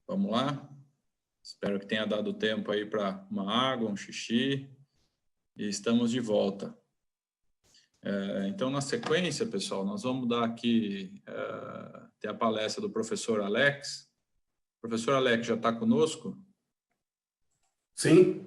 Vamos lá? Espero que tenha dado tempo aí para uma água, um xixi. E estamos de volta. Então, na sequência, pessoal, nós vamos dar aqui ter a palestra do professor Alex. O professor Alex já está conosco? Sim.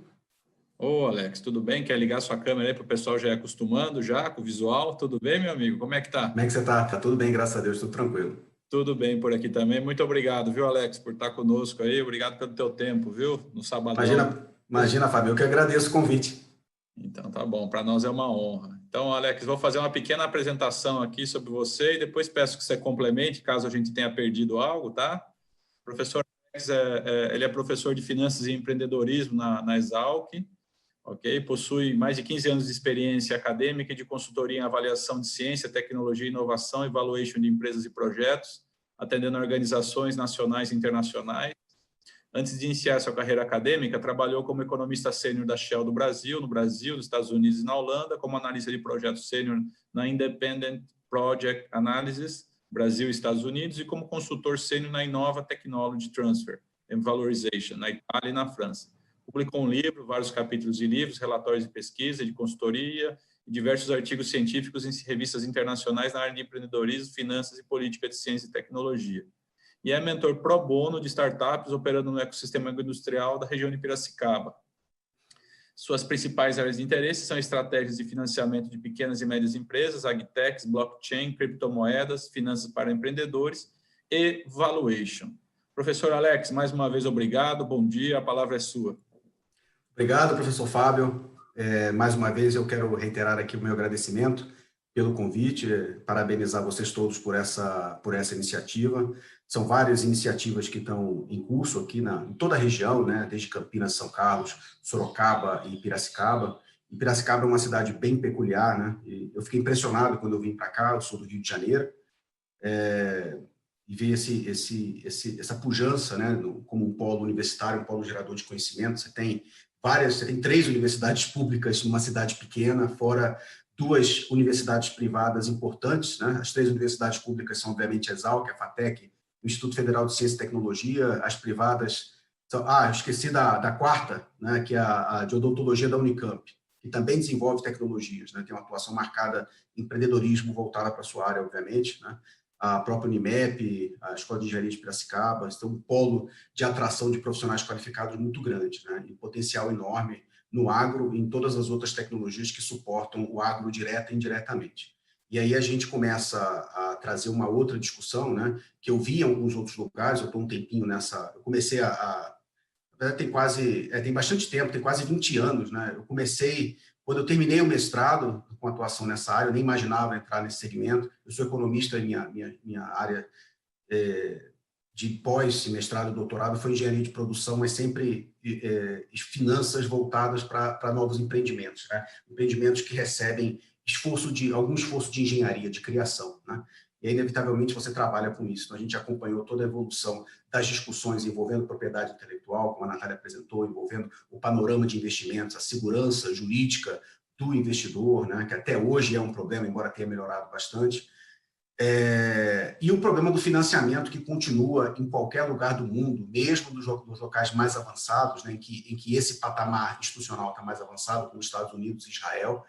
Ô, Alex, tudo bem? Quer ligar sua câmera aí para o pessoal já ir acostumando já com o visual? Tudo bem, meu amigo? Como é que tá? Como é que você tá? Tá tudo bem, graças a Deus, tudo tranquilo. Tudo bem por aqui também. Muito obrigado, viu, Alex, por estar conosco aí. Obrigado pelo teu tempo, viu? No sabadão. Imagina, Fábio, eu que agradeço o convite. Então, tá bom. Para nós é uma honra. Então, Alex, vou fazer uma pequena apresentação aqui sobre você e depois peço que você complemente, caso a gente tenha perdido algo, tá? O professor Alex, ele é professor de Finanças e Empreendedorismo na Exalc, ok? Possui mais de 15 anos de experiência acadêmica e de consultoria em avaliação de ciência, tecnologia, inovação e valuation de empresas e projetos, atendendo organizações nacionais e internacionais. Antes de iniciar sua carreira acadêmica, trabalhou como economista sênior da Shell no Brasil, nos Estados Unidos e na Holanda, como analista de projetos sênior na Independent Project Analysis, Brasil e Estados Unidos, e como consultor sênior na Innova Technology Transfer and Valorization, na Itália e na França. Publicou um livro, vários capítulos de livros, relatórios de pesquisa, de consultoria e diversos artigos científicos em revistas internacionais na área de empreendedorismo, finanças e política de ciência e tecnologia. E é mentor pro bono de startups operando no ecossistema industrial da região de Piracicaba. Suas principais áreas de interesse são estratégias de financiamento de pequenas e médias empresas, agtechs, blockchain, criptomoedas, finanças para empreendedores e valuation. Professor Alex, mais uma vez obrigado, bom dia, a palavra é sua. Obrigado, professor Fábio. Mais uma vez eu quero reiterar aqui o meu agradecimento pelo convite, parabenizar vocês todos por essa iniciativa. São várias iniciativas que estão em curso aqui em toda a região, né? Desde Campinas, São Carlos, Sorocaba e Piracicaba. E Piracicaba é uma cidade bem peculiar, né? E eu fiquei impressionado quando eu vim para cá, eu sou do Rio de Janeiro, e ver essa pujança, né? Como um polo universitário, um polo gerador de conhecimento. Você tem 3 universidades públicas numa cidade pequena, fora 2 universidades privadas importantes, né? As 3 universidades públicas são, obviamente, a Exalc, a FATEC, o Instituto Federal de Ciência e Tecnologia. As privadas são... eu esqueci da quarta, né? Que é a de odontologia da Unicamp, que também desenvolve tecnologias, né? Tem uma atuação marcada em empreendedorismo voltada para a sua área, obviamente, né? A própria Unimep, a Escola de Engenharia de Piracicaba, tem um polo de atração de profissionais qualificados muito grande, né? E potencial enorme no agro e em todas as outras tecnologias que suportam o agro direta e indiretamente. E aí a gente começa a trazer uma outra discussão, né, que eu vi em alguns outros lugares. Eu estou um tempinho nessa... Eu comecei tem bastante tempo, tem quase 20 anos, né? Eu comecei... Quando eu terminei o mestrado com atuação nessa área, eu nem imaginava entrar nesse segmento. Eu sou economista, e minha área de pós-mestrado e doutorado foi engenharia de produção, mas sempre finanças voltadas para novos empreendimentos, né? Empreendimentos que recebem algum esforço de engenharia, de criação, né? E aí, inevitavelmente, você trabalha com isso. Então, a gente acompanhou toda a evolução das discussões envolvendo propriedade intelectual, como a Natália apresentou, envolvendo o panorama de investimentos, a segurança jurídica do investidor, né? Que até hoje é um problema, embora tenha melhorado bastante. E o problema do financiamento, que continua em qualquer lugar do mundo, mesmo dos locais mais avançados, né, em que esse patamar institucional está mais avançado, como os Estados Unidos e Israel,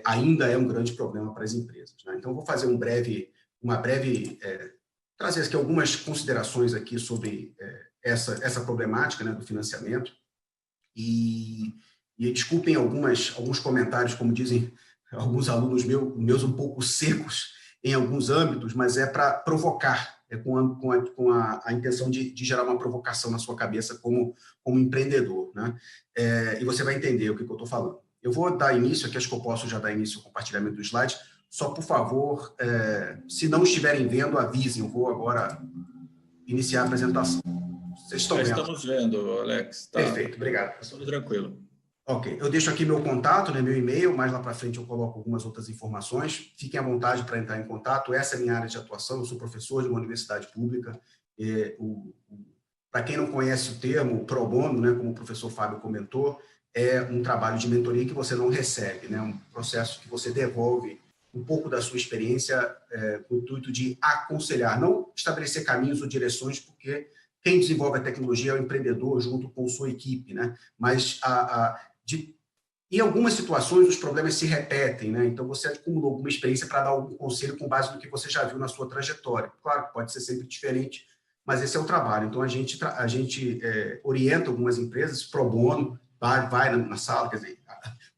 ainda é um grande problema para as empresas, né? Então, vou fazer trazer aqui algumas considerações aqui sobre essa problemática, né, do financiamento. E desculpem alguns comentários, como dizem alguns alunos meus um pouco secos em alguns âmbitos, mas é para provocar, com a intenção de gerar uma provocação na sua cabeça como empreendedor, né? E você vai entender o que eu estou falando. Eu vou dar início aqui, acho que eu posso já dar início ao compartilhamento dos slides. Só, por favor, se não estiverem vendo, avisem. Eu vou agora iniciar a apresentação. Vocês estão vendo? Estamos vendo, Alex. Tá. Perfeito, obrigado. Tudo tranquilo. Ok, eu deixo aqui meu contato, né, meu e-mail, mais lá para frente eu coloco algumas outras informações. Fiquem à vontade para entrar em contato. Essa é a minha área de atuação, eu sou professor de uma universidade pública. Para quem não conhece o termo, pro bono, né, como o professor Fábio comentou, é um trabalho de mentoria que você não recebe, né, um processo que você devolve um pouco da sua experiência com o intuito de aconselhar, não estabelecer caminhos ou direções, porque quem desenvolve a tecnologia é o empreendedor junto com sua equipe, né? Mas em algumas situações os problemas se repetem, né? Então você acumulou alguma experiência para dar algum conselho com base no que você já viu na sua trajetória. Claro que pode ser sempre diferente, mas esse é o trabalho. Então a gente orienta algumas empresas pro bono, vai na sala, quer dizer,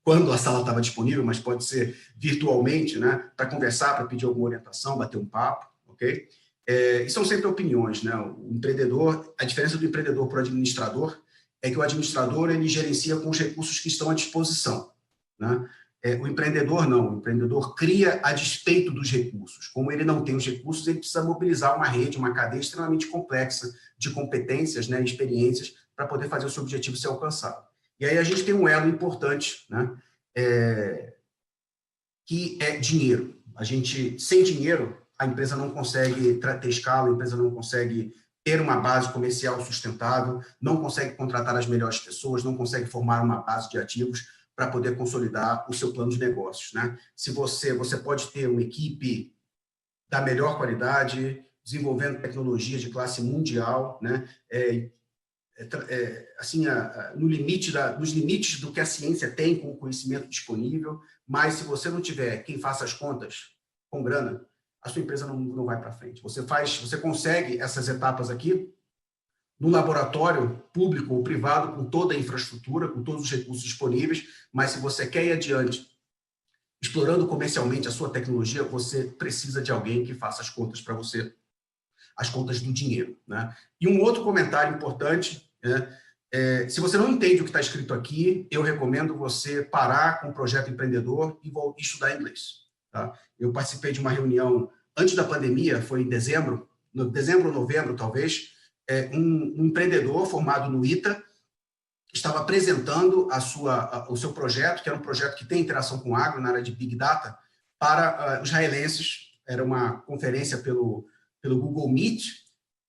quando a sala estava disponível, mas pode ser virtualmente, né? Para conversar, para pedir alguma orientação, bater um papo, ok? E são sempre opiniões, né? O empreendedor, a diferença do empreendedor para o administrador é que o administrador ele gerencia com os recursos que estão à disposição, né? O empreendedor não, o empreendedor cria a despeito dos recursos. Como ele não tem os recursos, ele precisa mobilizar uma rede, uma cadeia extremamente complexa de competências, né, experiências, para poder fazer o seu objetivo ser alcançado. E aí a gente tem um elo importante, né, que é dinheiro. Sem dinheiro, a empresa não consegue ter escala, a empresa não consegue ter uma base comercial sustentável, não consegue contratar as melhores pessoas, não consegue formar uma base de ativos para poder consolidar o seu plano de negócios, né? Se você pode ter uma equipe da melhor qualidade, desenvolvendo tecnologia de classe mundial, né? Nos limites do que a ciência tem com o conhecimento disponível, mas se você não tiver quem faça as contas com grana, a sua empresa não vai para frente. Você consegue essas etapas aqui num laboratório público ou privado com toda a infraestrutura, com todos os recursos disponíveis, mas se você quer ir adiante explorando comercialmente a sua tecnologia, você precisa de alguém que faça as contas para você, as contas do dinheiro, né? E um outro comentário importante, né? Se você não entende o que está escrito aqui, eu recomendo você parar com o projeto empreendedor e estudar inglês. Tá? Eu participei de uma reunião antes da pandemia, foi em dezembro ou novembro, talvez, um empreendedor formado no ITA estava apresentando o seu projeto, que era um projeto que tem interação com o agro, na área de Big Data, para os israelenses. Era uma conferência pelo Google Meet,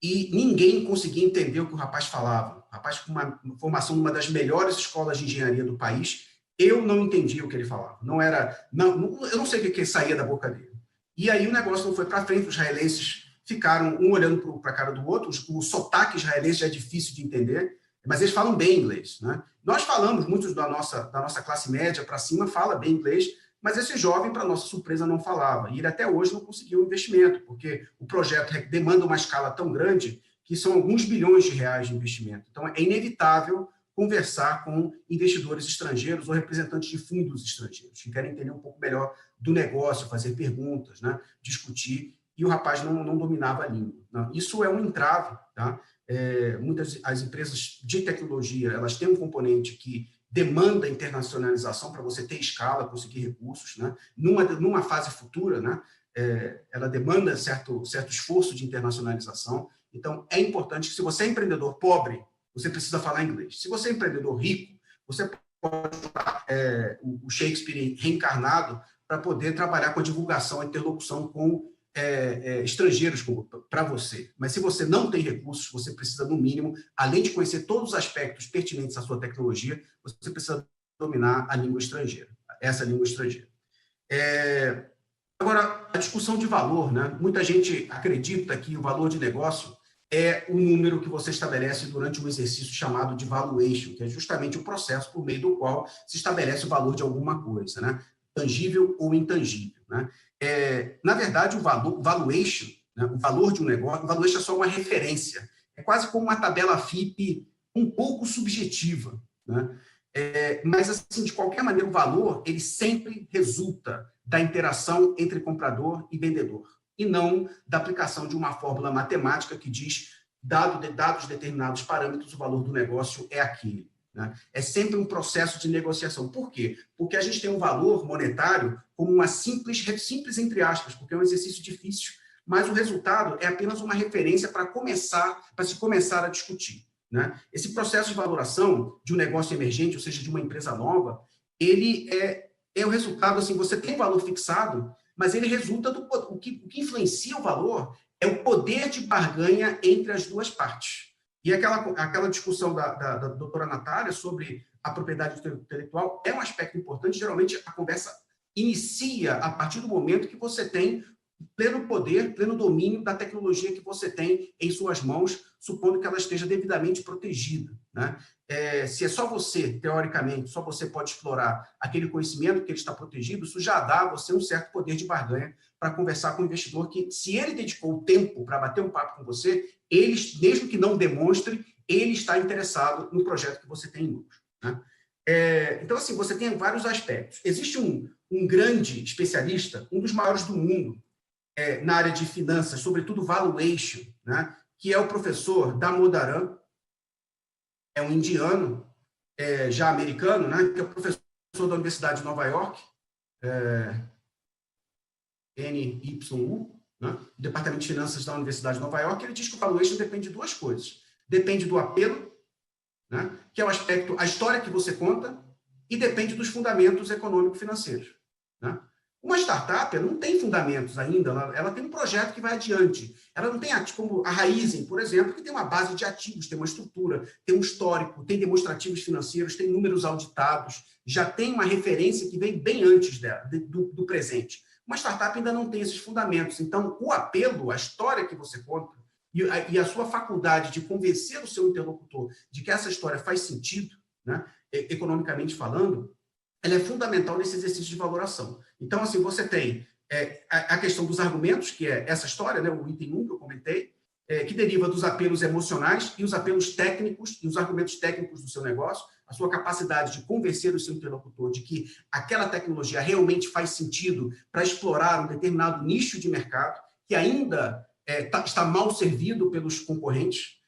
e ninguém conseguia entender o que o rapaz falava. O rapaz com uma formação numa das melhores escolas de engenharia do país, eu não entendia o que ele falava. Eu não sei o que saía da boca dele. E aí o negócio não foi para frente, os israelenses ficaram um olhando para a cara do outro, o sotaque israelense já é difícil de entender, mas eles falam bem inglês, né? Nós falamos, muitos da nossa classe média para cima fala bem inglês, mas esse jovem, para nossa surpresa, não falava. E ele até hoje não conseguiu investimento, porque o projeto demanda uma escala tão grande que são alguns bilhões de reais de investimento. Então, é inevitável conversar com investidores estrangeiros ou representantes de fundos estrangeiros, que querem entender um pouco melhor do negócio, fazer perguntas, né, discutir, e o rapaz não dominava a língua. Né? Isso é um entrave, tá? As empresas de tecnologia, elas têm um componente que demanda internacionalização para você ter escala, conseguir recursos, né? Numa fase futura, né? Ela demanda certo esforço de internacionalização. Então, é importante que, se você é empreendedor pobre, você precisa falar inglês. Se você é empreendedor rico, você pode usar o Shakespeare reencarnado para poder trabalhar com a divulgação, a interlocução com estrangeiros para você. Mas se você não tem recursos, você precisa, no mínimo, além de conhecer todos os aspectos pertinentes à sua tecnologia, você precisa dominar a língua estrangeira, essa língua estrangeira. Agora, a discussão de valor, né? Muita gente acredita que o valor de negócio é o número que você estabelece durante um exercício chamado de valuation, que é justamente o processo por meio do qual se estabelece o valor de alguma coisa, né? Tangível ou intangível, né? Na verdade, o valuation, né? O valor de um negócio, o valuation é só uma referência, é quase como uma tabela FIPE um pouco subjetiva, né? Mas, assim, de qualquer maneira, o valor ele sempre resulta da interação entre comprador e vendedor, e não da aplicação de uma fórmula matemática que diz, dados determinados parâmetros, o valor do negócio é aquele. Né? É sempre um processo de negociação. Por quê? Porque a gente tem um valor monetário como uma simples entre aspas, porque é um exercício difícil, mas o resultado é apenas uma referência para se começar a discutir. Né? Esse processo de valoração de um negócio emergente, ou seja, de uma empresa nova, ele é o resultado, assim, você tem valor fixado, mas ele resulta o que influencia o valor é o poder de barganha entre as duas partes. E aquela discussão da doutora Natália sobre a propriedade intelectual é um aspecto importante. Geralmente, a conversa inicia a partir do momento que você tem pleno poder, pleno domínio da tecnologia que você tem em suas mãos, supondo que ela esteja devidamente protegida, né? Se é só você, teoricamente, só você pode explorar aquele conhecimento que ele está protegido, isso já dá a você um certo poder de barganha para conversar com o investidor que, se ele dedicou o tempo para bater um papo com você, ele, mesmo que não demonstre, ele está interessado no projeto que você tem em mãos, né? Então, assim, você tem vários aspectos. Existe um grande especialista, um dos maiores do mundo, na área de finanças, sobretudo valuation, né, que é o professor Damodaran, é um indiano, já americano, né, que é o professor da Universidade de Nova York, NYU, né, Departamento de Finanças da Universidade de Nova York. Ele diz que o valuation depende de duas coisas. Depende do apelo, né, que é o aspecto, a história que você conta, e depende dos fundamentos econômico-financeiros, né? Uma startup não tem fundamentos ainda, ela tem um projeto que vai adiante. Ela não tem, como a Raizen, por exemplo, que tem uma base de ativos, tem uma estrutura, tem um histórico, tem demonstrativos financeiros, tem números auditados, já tem uma referência que vem bem antes dela, do presente. Uma startup ainda não tem esses fundamentos. Então, o apelo, a história que você conta, e a sua faculdade de convencer o seu interlocutor de que essa história faz sentido, né, economicamente falando, ela é fundamental nesse exercício de valoração. Então, assim, você tem a questão dos argumentos, que é essa história, né, o item 1 que eu comentei, que deriva dos apelos emocionais e os apelos técnicos e os argumentos técnicos do seu negócio, a sua capacidade de convencer o seu interlocutor de que aquela tecnologia realmente faz sentido para explorar um determinado nicho de mercado que ainda está mal servido pelos concorrentes.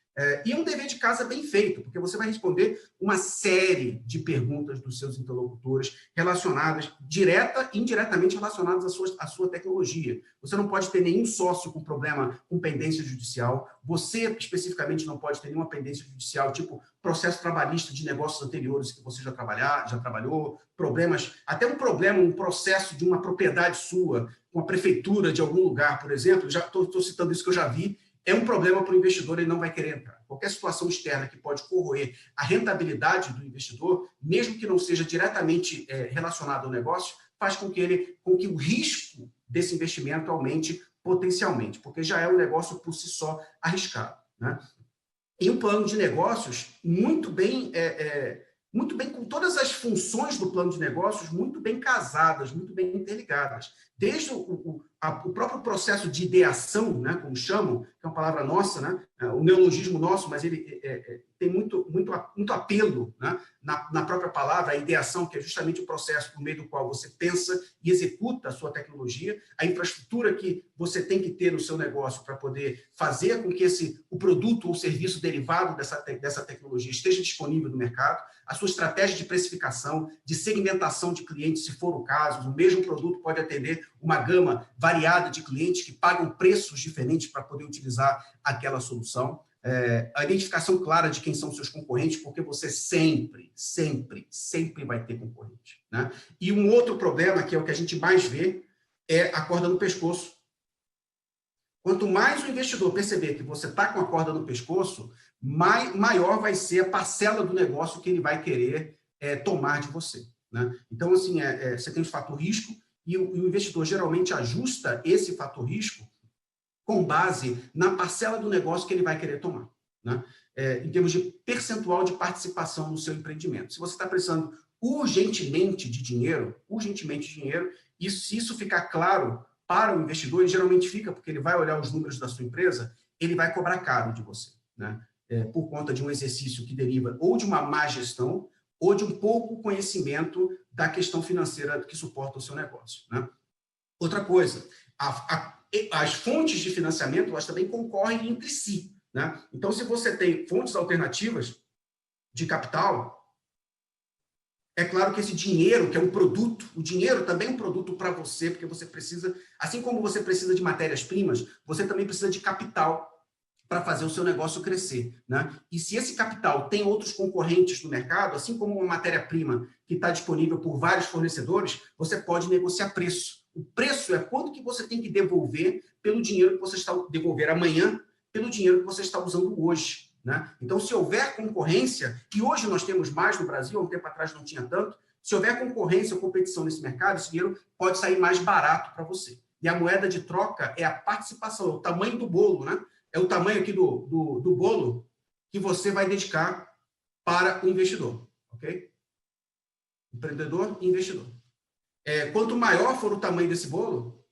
E um dever de casa bem feito, porque você vai responder uma série de perguntas dos seus interlocutores relacionadas, direta e indiretamente relacionadas à sua tecnologia. Você não pode ter nenhum sócio com problema com pendência judicial, você especificamente não pode ter nenhuma pendência judicial, tipo processo trabalhista de negócios anteriores que você já trabalhou, problemas, até um processo de uma propriedade sua, com a prefeitura de algum lugar, por exemplo, já estou citando isso que eu já vi, é um problema para o investidor, ele não vai querer entrar. Qualquer situação externa que pode corroer a rentabilidade do investidor, mesmo que não seja diretamente relacionado ao negócio, faz com que o risco desse investimento aumente potencialmente, porque já é um negócio por si só arriscado, né? E um plano de negócios muito bem, com todas as funções do plano de negócios muito bem casadas, muito bem interligadas. Desde o próprio processo de ideação, né, como chamam, que é uma palavra nossa, né, o neologismo nosso, mas ele tem muito apelo, né, na própria palavra, a ideação, que é justamente o processo por meio do qual você pensa e executa a sua tecnologia, a infraestrutura que você tem que ter no seu negócio para poder fazer com que o produto ou serviço derivado dessa tecnologia esteja disponível no mercado, a sua estratégia de precificação, de segmentação de clientes, se for o caso, o mesmo produto pode atender uma gama variada de clientes que pagam preços diferentes para poder utilizar aquela solução. A identificação clara de quem são seus concorrentes, porque você sempre vai ter concorrente, né? E um outro problema, que é o que a gente mais vê, é a corda no pescoço. Quanto mais o investidor perceber que você está com a corda no pescoço, maior vai ser a parcela do negócio que ele vai querer tomar de você, né? Então, assim, você tem o fator risco, e o investidor geralmente ajusta esse fator risco com base na parcela do negócio que ele vai querer tomar, né? Em termos de percentual de participação no seu empreendimento. Se você está precisando urgentemente de dinheiro, e se isso ficar claro para o investidor, e geralmente fica, porque ele vai olhar os números da sua empresa, ele vai cobrar caro de você, né? Por conta de um exercício que deriva ou de uma má gestão, ou de um pouco conhecimento da questão financeira que suporta o seu negócio, né? Outra coisa, as fontes de financiamento, elas também concorrem entre si, né? Então, se você tem fontes alternativas de capital, é claro que esse dinheiro, que é um produto, o dinheiro também é um produto para você, porque você precisa, assim como você precisa de matérias-primas, você também precisa de capital para fazer o seu negócio crescer, né? E se esse capital tem outros concorrentes no mercado, assim como uma matéria-prima que está disponível por vários fornecedores, você pode negociar preço. O preço é quanto que você tem que devolver pelo dinheiro que você está devolver amanhã, pelo dinheiro que você está usando hoje, né? Então, se houver concorrência, e hoje nós temos mais no Brasil, há um tempo atrás não tinha tanto, se houver concorrência ou competição nesse mercado, esse dinheiro pode sair mais barato para você. E a moeda de troca é a participação, o tamanho do bolo, né? É o tamanho aqui do bolo que você vai dedicar para o investidor, ok? Empreendedor e investidor. Quanto maior for o tamanho desse bolo,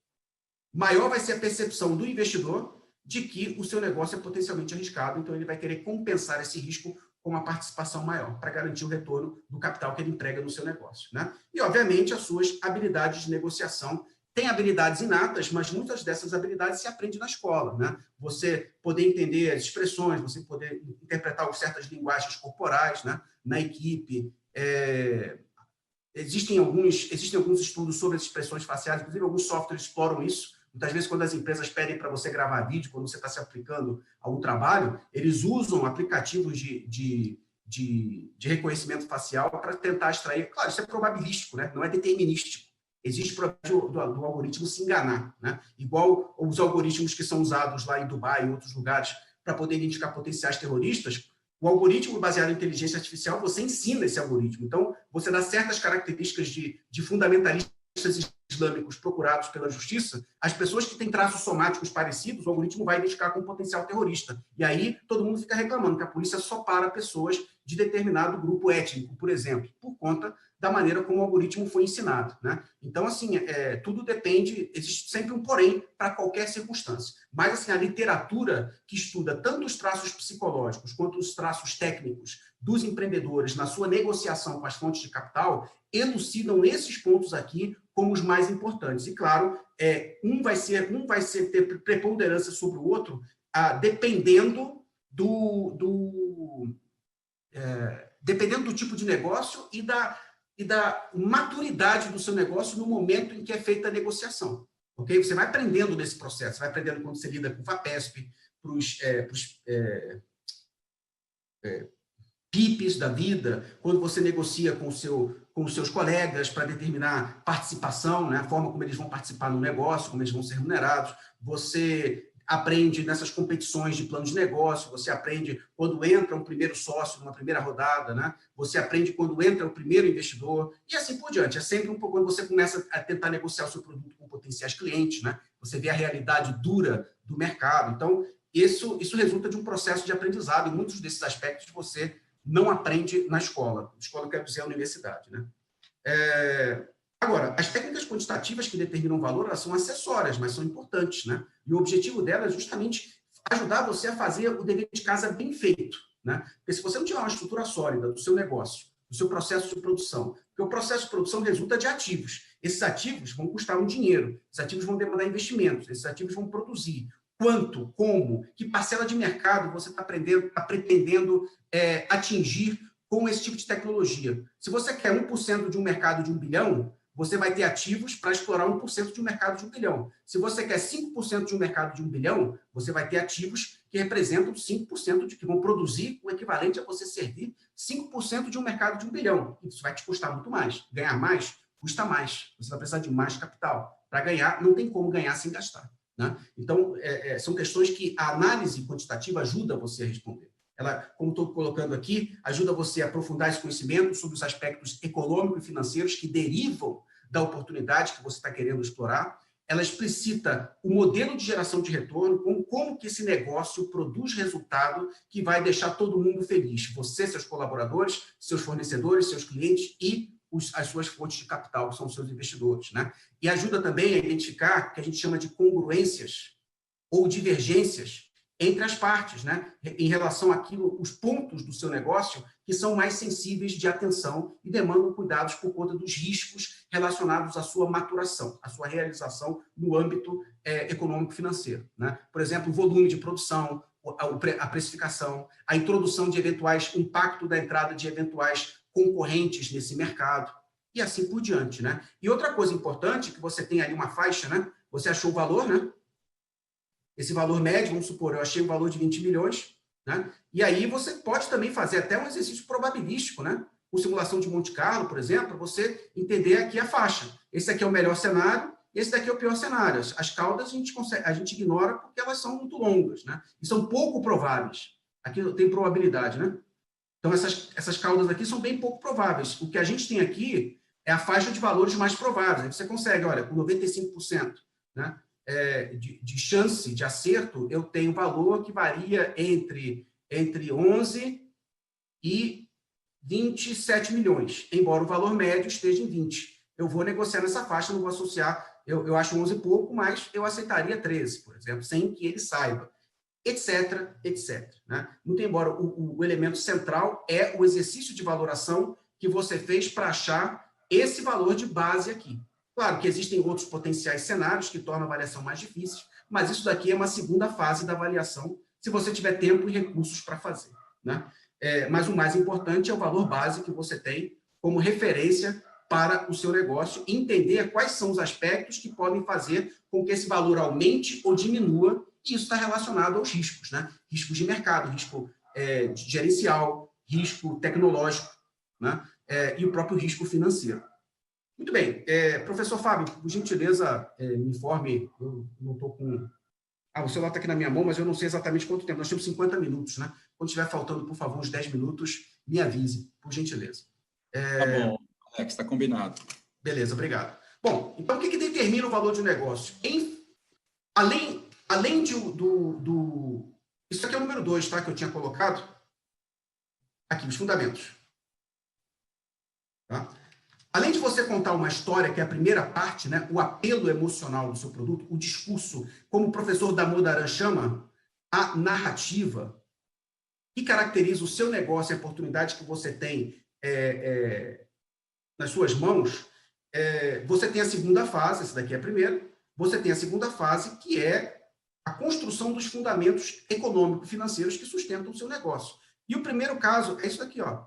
maior vai ser a percepção do investidor de que o seu negócio é potencialmente arriscado, então ele vai querer compensar esse risco com uma participação maior, para garantir o retorno do capital que ele emprega no seu negócio, né? E, obviamente, as suas habilidades de negociação. Tem habilidades inatas, mas muitas dessas habilidades se aprende na escola, né? Você poder entender as expressões, você poder interpretar certas linguagens corporais, né? Na equipe. Existem alguns estudos sobre as expressões faciais, inclusive alguns softwares exploram isso. Muitas vezes, quando as empresas pedem para você gravar vídeo, quando você está se aplicando a um trabalho, eles usam aplicativos de reconhecimento facial para tentar extrair. Claro, isso é probabilístico, né? Não é determinístico. Existe probabilidade do algoritmo se enganar, né? Igual os algoritmos que são usados lá em Dubai e em outros lugares para poder identificar potenciais terroristas. O algoritmo baseado em inteligência artificial, você ensina esse algoritmo. Então, você dá certas características de fundamentalistas islâmicos procurados pela justiça, as pessoas que têm traços somáticos parecidos, o algoritmo vai identificar como potencial terrorista. E aí, todo mundo fica reclamando que a polícia só para pessoas de determinado grupo étnico, por exemplo, por conta da maneira como o algoritmo foi ensinado, né? Então, assim, tudo depende, existe sempre um porém para qualquer circunstância. Mas, assim, a literatura que estuda tanto os traços psicológicos quanto os traços técnicos dos empreendedores na sua negociação com as fontes de capital, elucidam esses pontos aqui como os mais importantes. E, claro, um vai ter preponderância sobre o outro, dependendo dependendo do tipo de negócio e da maturidade do seu negócio no momento em que é feita a negociação. Okay? Você vai aprendendo nesse processo, você vai aprendendo quando você lida com o FAPESP, para os PIPs da vida, quando você negocia com os seus colegas para determinar participação, né, a forma como eles vão participar no negócio, como eles vão ser remunerados. Você aprende nessas competições de plano de negócio, você aprende quando entra um primeiro sócio numa primeira rodada, né? Você aprende quando entra o primeiro investidor, e assim por diante. É sempre um pouco quando você começa a tentar negociar o seu produto com potenciais clientes, né? Você vê a realidade dura do mercado. Então, isso resulta de um processo de aprendizado, e muitos desses aspectos você não aprende na escola. Escola quer dizer a universidade, né? Agora, as técnicas quantitativas que determinam o valor, elas são acessórias, mas são importantes, né? E o objetivo delas é justamente ajudar você a fazer o dever de casa bem feito, né? Porque se você não tiver uma estrutura sólida do seu negócio, do seu processo de produção, porque o processo de produção resulta de ativos. Esses ativos vão custar um dinheiro, esses ativos vão demandar investimentos, esses ativos vão produzir. Quanto, como, que parcela de mercado você está pretendendo atingir com esse tipo de tecnologia. Se você quer 1% de um mercado de 1 bilhão, você vai ter ativos para explorar 1% de um mercado de 1 bilhão. Se você quer 5% de um mercado de 1 bilhão, você vai ter ativos que representam 5% que vão produzir o equivalente a você servir 5% de um mercado de 1 bilhão. Isso vai te custar muito mais. Ganhar mais, custa mais. Você vai precisar de mais capital. Para ganhar, não tem como ganhar sem gastar, né? Então, são questões que a análise quantitativa ajuda você a responder. Ela, como estou colocando aqui, ajuda você a aprofundar esse conhecimento sobre os aspectos econômicos e financeiros que derivam da oportunidade que você está querendo explorar. Ela explicita o modelo de geração de retorno, como que esse negócio produz resultado que vai deixar todo mundo feliz. Você, seus colaboradores, seus fornecedores, seus clientes e as suas fontes de capital, que são os seus investidores, né? E ajuda também a identificar o que a gente chama de congruências ou divergências entre as partes, né? Em relação àquilo, os pontos do seu negócio que são mais sensíveis de atenção e demandam cuidados por conta dos riscos relacionados à sua maturação, à sua realização no âmbito econômico-financeiro, né? Por exemplo, o volume de produção, a precificação, a introdução de eventuais, impacto da entrada de eventuais concorrentes nesse mercado, e assim por diante, né? E outra coisa importante, que você tem ali uma faixa, né? Você achou o valor, né? Esse valor médio, vamos supor, eu achei o valor de 20 milhões, né? E aí você pode também fazer até um exercício probabilístico, né? Com simulação de Monte Carlo, por exemplo, para você entender aqui a faixa. Esse aqui é o melhor cenário, esse daqui é o pior cenário. As caudas a gente ignora porque elas são muito longas, né? E são pouco prováveis. Aqui tem probabilidade, né? Então, essas caudas aqui são bem pouco prováveis. O que a gente tem aqui é a faixa de valores mais prováveis. Aí você consegue, olha, com 95%, né, de chance de acerto, eu tenho valor que varia entre 11 e 27 milhões, embora o valor médio esteja em 20. Eu vou negociar nessa faixa, não vou associar, eu acho 11 e pouco, mas eu aceitaria 13, por exemplo, sem que ele saiba, etc, etc. Né? Muito embora o elemento central é o exercício de valoração que você fez para achar esse valor de base aqui. Claro que existem outros potenciais cenários que tornam a avaliação mais difícil, mas isso daqui é uma segunda fase da avaliação, se você tiver tempo e recursos para fazer. Né? Mas o mais importante é o valor base que você tem como referência para o seu negócio e entender quais são os aspectos que podem fazer com que esse valor aumente ou diminua, e isso está relacionado aos riscos, né? Riscos de mercado, risco gerencial, risco tecnológico, né? E o próprio risco financeiro. Muito bem. Professor Fábio, por gentileza, me informe, eu não estou com... o celular está aqui na minha mão, mas eu não sei exatamente quanto tempo. Nós temos 50 minutos, né? Quando estiver faltando, por favor, uns 10 minutos, me avise, por gentileza. Tá bom, Alex, está combinado. Beleza, obrigado. Bom, então o que determina o valor de um negócio? Além isso aqui é o número 2, tá? Que eu tinha colocado. Aqui, os fundamentos. Tá? Além de você contar uma história, que é a primeira parte, né, o apelo emocional do seu produto, o discurso, como o professor Damodaran chama, a narrativa, que caracteriza o seu negócio e a oportunidade que você tem nas suas mãos, você tem a segunda fase, essa daqui é a primeira, você tem a segunda fase, que é a construção dos fundamentos econômico-financeiros que sustentam o seu negócio. E o primeiro caso é isso daqui, ó,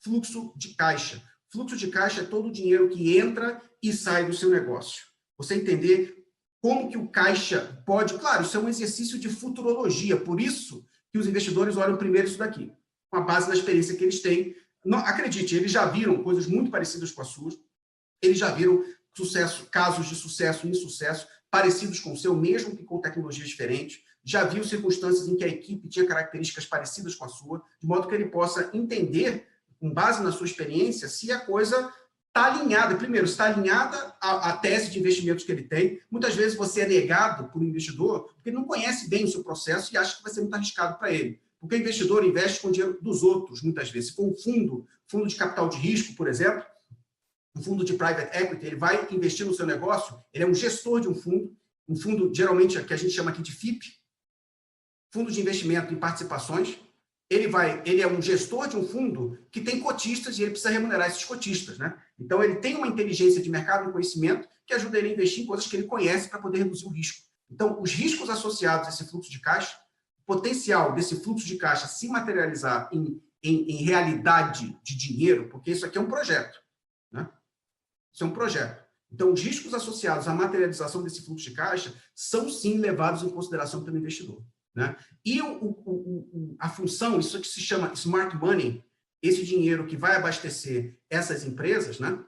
fluxo de caixa. Fluxo de caixa é todo o dinheiro que entra e sai do seu negócio. Você entender como que o caixa pode... Claro, isso é um exercício de futurologia, por isso que os investidores olham primeiro isso daqui, com a base da experiência que eles têm. Não, acredite, eles já viram coisas muito parecidas com as suas, eles já viram casos de sucesso e insucesso parecidos com o seu, mesmo que com tecnologias diferentes, já viu circunstâncias em que a equipe tinha características parecidas com a sua, de modo que ele possa entender, com base na sua experiência, se a coisa está alinhada. Primeiro, está alinhada à tese de investimentos que ele tem. Muitas vezes você é negado por um investidor porque ele não conhece bem o seu processo e acha que vai ser muito arriscado para ele. Porque o investidor investe com o dinheiro dos outros, muitas vezes. Se for um fundo de capital de risco, por exemplo, um fundo de private equity, ele vai investir no seu negócio, ele é um gestor de um fundo geralmente que a gente chama aqui de FIP, fundo de investimento em participações. Ele é um gestor de um fundo que tem cotistas e ele precisa remunerar esses cotistas, né? Então, ele tem uma inteligência de mercado, um conhecimento que ajuda ele a investir em coisas que ele conhece para poder reduzir o risco. Então, os riscos associados a esse fluxo de caixa, o potencial desse fluxo de caixa se materializar em realidade de dinheiro, porque isso aqui é um projeto, né? Isso é um projeto. Então, os riscos associados à materialização desse fluxo de caixa são, sim, levados em consideração pelo investidor, né? E a função, isso que se chama smart money, esse dinheiro que vai abastecer essas empresas, né?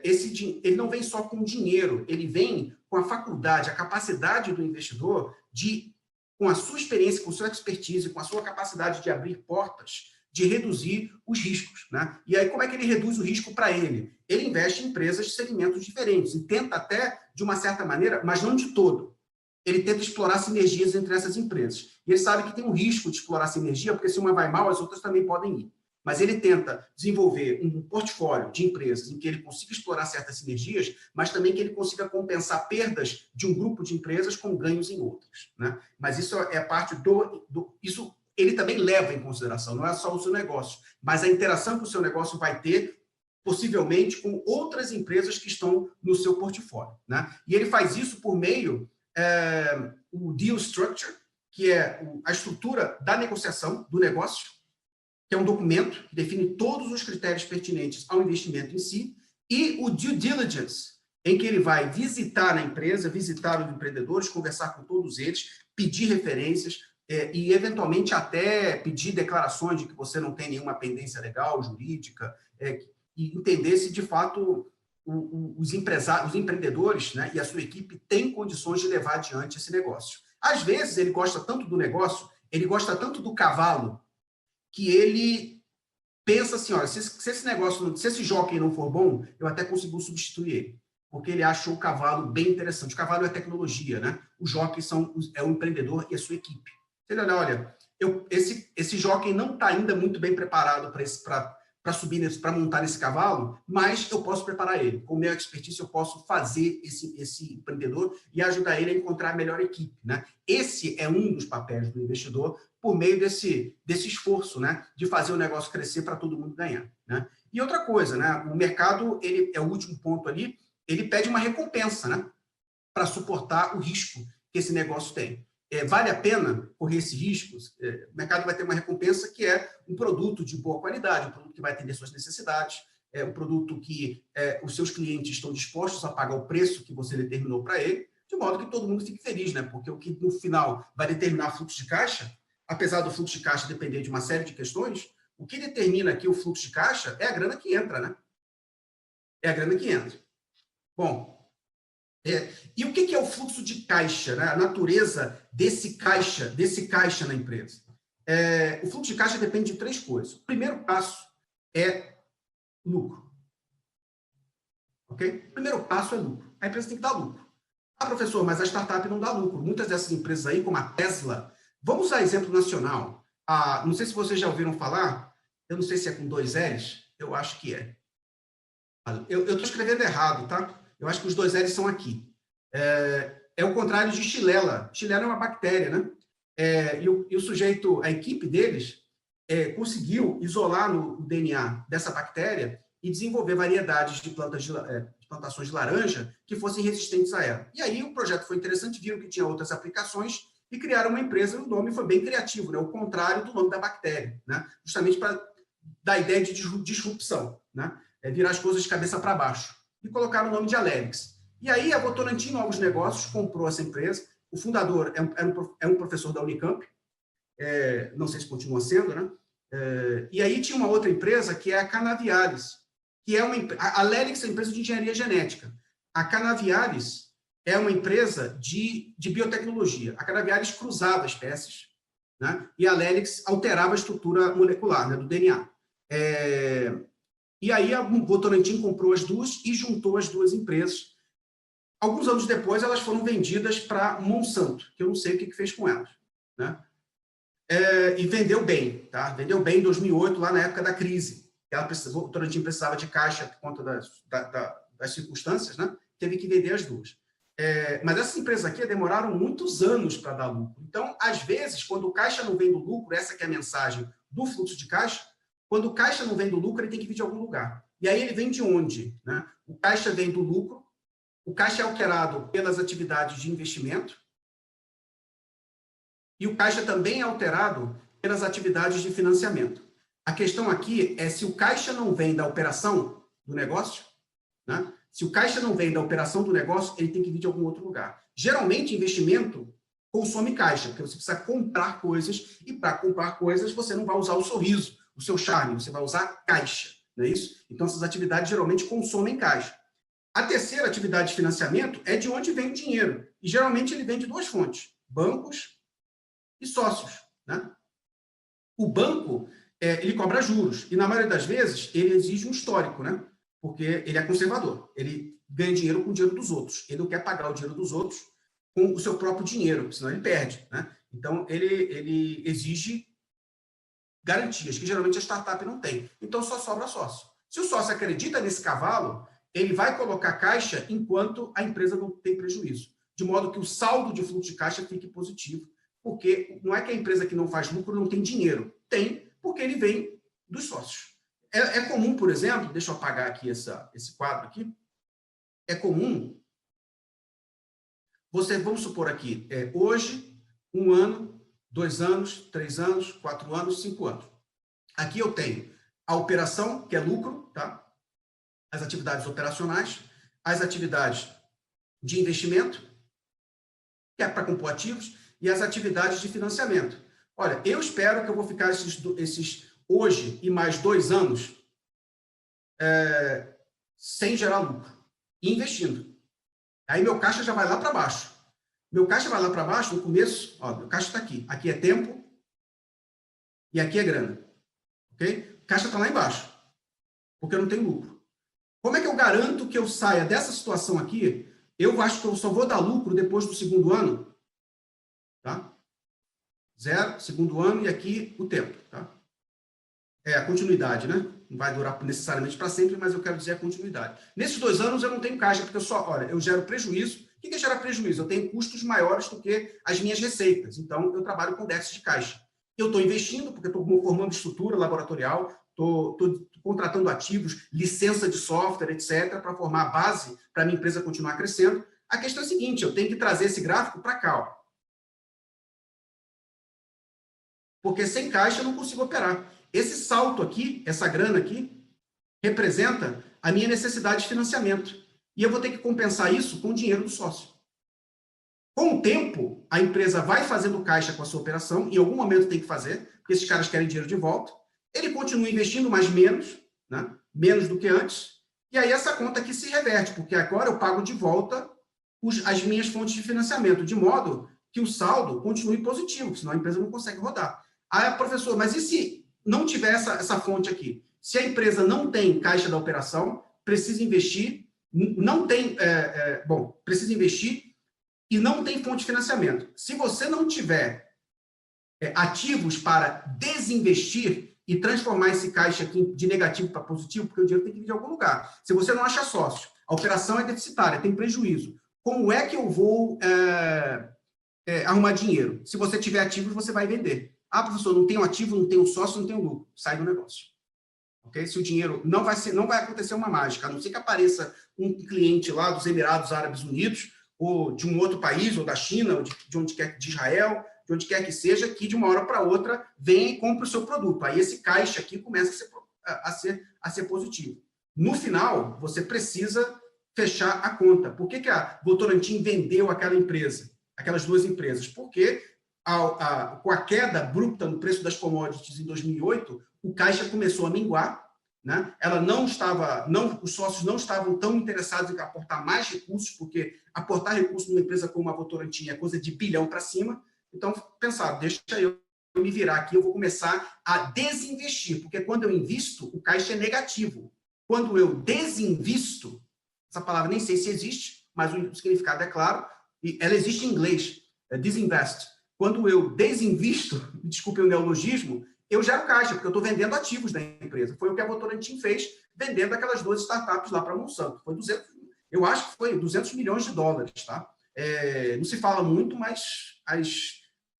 Ele não vem só com dinheiro, ele vem com a faculdade, a capacidade do investidor de, com a sua experiência, com a sua expertise, com a sua capacidade de abrir portas, de reduzir os riscos, né? E aí, como é que ele reduz o risco para ele? Ele investe em empresas de segmentos diferentes e tenta até, de uma certa maneira, mas não de todo, ele tenta explorar sinergias entre essas empresas. E ele sabe que tem um risco de explorar sinergia, porque se uma vai mal, as outras também podem ir. Mas ele tenta desenvolver um portfólio de empresas em que ele consiga explorar certas sinergias, mas também que ele consiga compensar perdas de um grupo de empresas com ganhos em outras, né? Mas isso é parte isso ele também leva em consideração, não é só o seu negócio, mas a interação que o seu negócio vai ter, possivelmente, com outras empresas que estão no seu portfólio, né? E ele faz isso por meio o deal structure, que é a estrutura da negociação do negócio, que é um documento que define todos os critérios pertinentes ao investimento em si, e o due diligence, em que ele vai visitar a empresa, visitar os empreendedores, conversar com todos eles, pedir referências, e, eventualmente, até pedir declarações de que você não tem nenhuma pendência legal, jurídica, e entender se, de fato, os empreendedores, né, e a sua equipe têm condições de levar adiante esse negócio. Às vezes, ele gosta tanto do negócio, ele gosta tanto do cavalo, que ele pensa assim, olha, se esse jockey não for bom, eu até consigo substituir ele. porque ele achou o cavalo bem interessante. O cavalo é tecnologia, né? Os jockeys é o empreendedor e a sua equipe. Ele olha, esse jockey não está ainda muito bem preparado para subir, para montar esse cavalo, mas eu posso preparar ele. Com minha expertise, eu posso fazer esse empreendedor e ajudar ele a encontrar a melhor equipe, né? Esse é um dos papéis do investidor por meio desse esforço, né? De fazer o negócio crescer para todo mundo ganhar, né? E outra coisa, né? O mercado, ele é o último ponto ali, ele pede uma recompensa, né? Para suportar o risco que esse negócio tem. Vale a pena correr esses riscos? O mercado vai ter uma recompensa que é um produto de boa qualidade, um produto que vai atender suas necessidades, um produto que os seus clientes estão dispostos a pagar o preço que você determinou para ele, de modo que todo mundo fique feliz, né? Porque o que no final vai determinar o fluxo de caixa, apesar do fluxo de caixa depender de uma série de questões, o que determina aqui o fluxo de caixa é a grana que entra, né? É a grana que entra. Bom, e o que é o fluxo de caixa, né? A natureza desse caixa na empresa? O fluxo de caixa depende de 3 coisas. O primeiro passo é lucro. Ok? O primeiro passo é lucro. A empresa tem que dar lucro. Ah, professor, mas a startup não dá lucro. Muitas dessas empresas aí, como a Tesla, vamos usar exemplo nacional. Não sei se vocês já ouviram falar, eu não sei se é com 2 L's, eu acho que é. Eu estou escrevendo errado, tá? Eu acho que os 2 L's são aqui. É o contrário de Xylella. Xylella é uma bactéria, né? E o sujeito, a equipe deles, conseguiu isolar no DNA dessa bactéria e desenvolver variedades de plantações de laranja que fossem resistentes a ela. E aí o projeto foi interessante, viram que tinha outras aplicações e criaram uma empresa, o nome foi bem criativo, né? O contrário do nome da bactéria, né? Justamente para dar ideia de disrupção, né? Virar as coisas de cabeça para baixo. E colocaram o nome de Alerix. E aí a Votorantim Novos Negócios comprou essa empresa. O fundador é um professor da Unicamp, não sei se continua sendo, né? E aí tinha uma outra empresa que é a Canavialis, que é a Alerix é uma empresa de engenharia genética. A Canavialis é uma empresa de biotecnologia. A Canavialis cruzava espécies, né? E a Alerix alterava a estrutura molecular, né, do DNA. E aí a Votorantim comprou as duas e juntou as duas empresas. Alguns anos depois, elas foram vendidas para Monsanto, que eu não sei o que fez com elas, né? E vendeu bem, tá? Vendeu bem em 2008, lá na época da crise. O Votorantim precisava de caixa por conta das circunstâncias, né? Teve que vender as duas. Mas essas empresas aqui demoraram muitos anos para dar lucro. Então, às vezes, quando o caixa não vem do lucro, essa que é a mensagem do fluxo de caixa, quando o caixa não vem do lucro, ele tem que vir de algum lugar. E aí ele vem de onde, né? O caixa vem do lucro, o caixa é alterado pelas atividades de investimento e o caixa também é alterado pelas atividades de financiamento. A questão aqui é se o caixa não vem da operação do negócio, né? Se o caixa não vem da operação do negócio, ele tem que vir de algum outro lugar. Geralmente, investimento consome caixa, porque você precisa comprar coisas e para comprar coisas você não vai usar o sorriso, o seu charme, você vai usar caixa, não é isso? Então, essas atividades geralmente consomem caixa. A terceira atividade de financiamento é de onde vem o dinheiro. E, geralmente, ele vem de 2 fontes, bancos e sócios, né? O banco, ele cobra juros. E, na maioria das vezes, ele exige um histórico, né? Porque ele é conservador. Ele ganha dinheiro com o dinheiro dos outros. Ele não quer pagar o dinheiro dos outros com o seu próprio dinheiro, senão ele perde, né? Então, ele exige garantias, que geralmente a startup não tem. Então, só sobra sócio. Se o sócio acredita nesse cavalo, ele vai colocar caixa enquanto a empresa não tem prejuízo, de modo que o saldo de fluxo de caixa fique positivo, porque não é que a empresa que não faz lucro não tem dinheiro. Tem, porque ele vem dos sócios. É comum, por exemplo, deixa eu apagar aqui esse quadro aqui, é comum, vamos supor aqui, hoje, 1 ano, 2 anos, 3 anos, 4 anos, 5 anos. Aqui eu tenho a operação, que é lucro, tá? As atividades operacionais, as atividades de investimento, que é para compor ativos, e as atividades de financiamento. Olha, eu espero que eu vou ficar esses hoje e mais 2 anos sem gerar lucro, investindo. Aí meu caixa já vai lá para baixo. Meu caixa vai lá para baixo, no começo, ó, meu caixa está aqui. Aqui é tempo e aqui é grana. Ok? O caixa está lá embaixo, porque eu não tenho lucro. Como é que eu garanto que eu saia dessa situação aqui? Eu acho que eu só vou dar lucro depois do segundo ano, tá? 0, segundo ano, e aqui o tempo, tá? É a continuidade, né? Não vai durar necessariamente para sempre, mas eu quero dizer a continuidade. Nesses 2 anos eu não tenho caixa, porque eu gero prejuízo. O que é gerar prejuízo? Eu tenho custos maiores do que as minhas receitas. Então, eu trabalho com déficit de caixa. Eu estou investindo, porque estou formando estrutura laboratorial, estou contratando ativos, licença de software, etc., para formar a base para a minha empresa continuar crescendo. A questão é a seguinte, eu tenho que trazer esse gráfico para cá, ó. Porque sem caixa eu não consigo operar. Esse salto aqui, essa grana aqui, representa a minha necessidade de financiamento. E eu vou ter que compensar isso com o dinheiro do sócio. Com o tempo, a empresa vai fazendo caixa com a sua operação, em algum momento tem que fazer, porque esses caras querem dinheiro de volta. Ele continua investindo, mas menos, né? Menos do que antes. E aí essa conta aqui se reverte, porque agora eu pago de volta as minhas fontes de financiamento, de modo que o saldo continue positivo, senão a empresa não consegue rodar. Ah, professor, mas e se não tiver essa fonte aqui? Se a empresa não tem caixa da operação, precisa investir, não tem, precisa investir e não tem fonte de financiamento. Se você não tiver ativos para desinvestir e transformar esse caixa aqui de negativo para positivo, porque o dinheiro tem que vir de algum lugar. Se você não acha sócio, a operação é deficitária, tem prejuízo. Como é que eu vou arrumar dinheiro? Se você tiver ativos, você vai vender. Ah, professor, não tenho ativo, não tenho sócio, não tenho lucro. Sai do negócio. Okay? Se o dinheiro não vai acontecer uma mágica, a não ser que apareça um cliente lá dos Emirados Árabes Unidos, ou de um outro país, ou da China, ou de onde quer, de Israel, de onde quer que seja, que de uma hora para outra vem e compra o seu produto. Aí esse caixa aqui começa a ser positivo. No final, você precisa fechar a conta. Por que a Votorantim vendeu aquela empresa, aquelas 2 empresas? Porque com a queda abrupta no preço das commodities em 2008, o caixa começou a minguar, né? Os sócios não estavam tão interessados em aportar mais recursos, porque aportar recursos numa empresa como a Votorantim é coisa de bilhão para cima. Então, pensaram, deixa eu me virar aqui, eu vou começar a desinvestir, porque quando eu invisto, o caixa é negativo. Quando eu desinvisto, essa palavra nem sei se existe, mas o significado é claro, e ela existe em inglês, disinvest. Quando eu desinvisto, desculpe o neologismo, eu gero caixa, porque eu estou vendendo ativos da empresa. Foi o que a Votorantim fez, vendendo aquelas 2 startups lá para a Monsanto. Eu acho que foi 200 milhões de dólares, tá? Não se fala muito, mas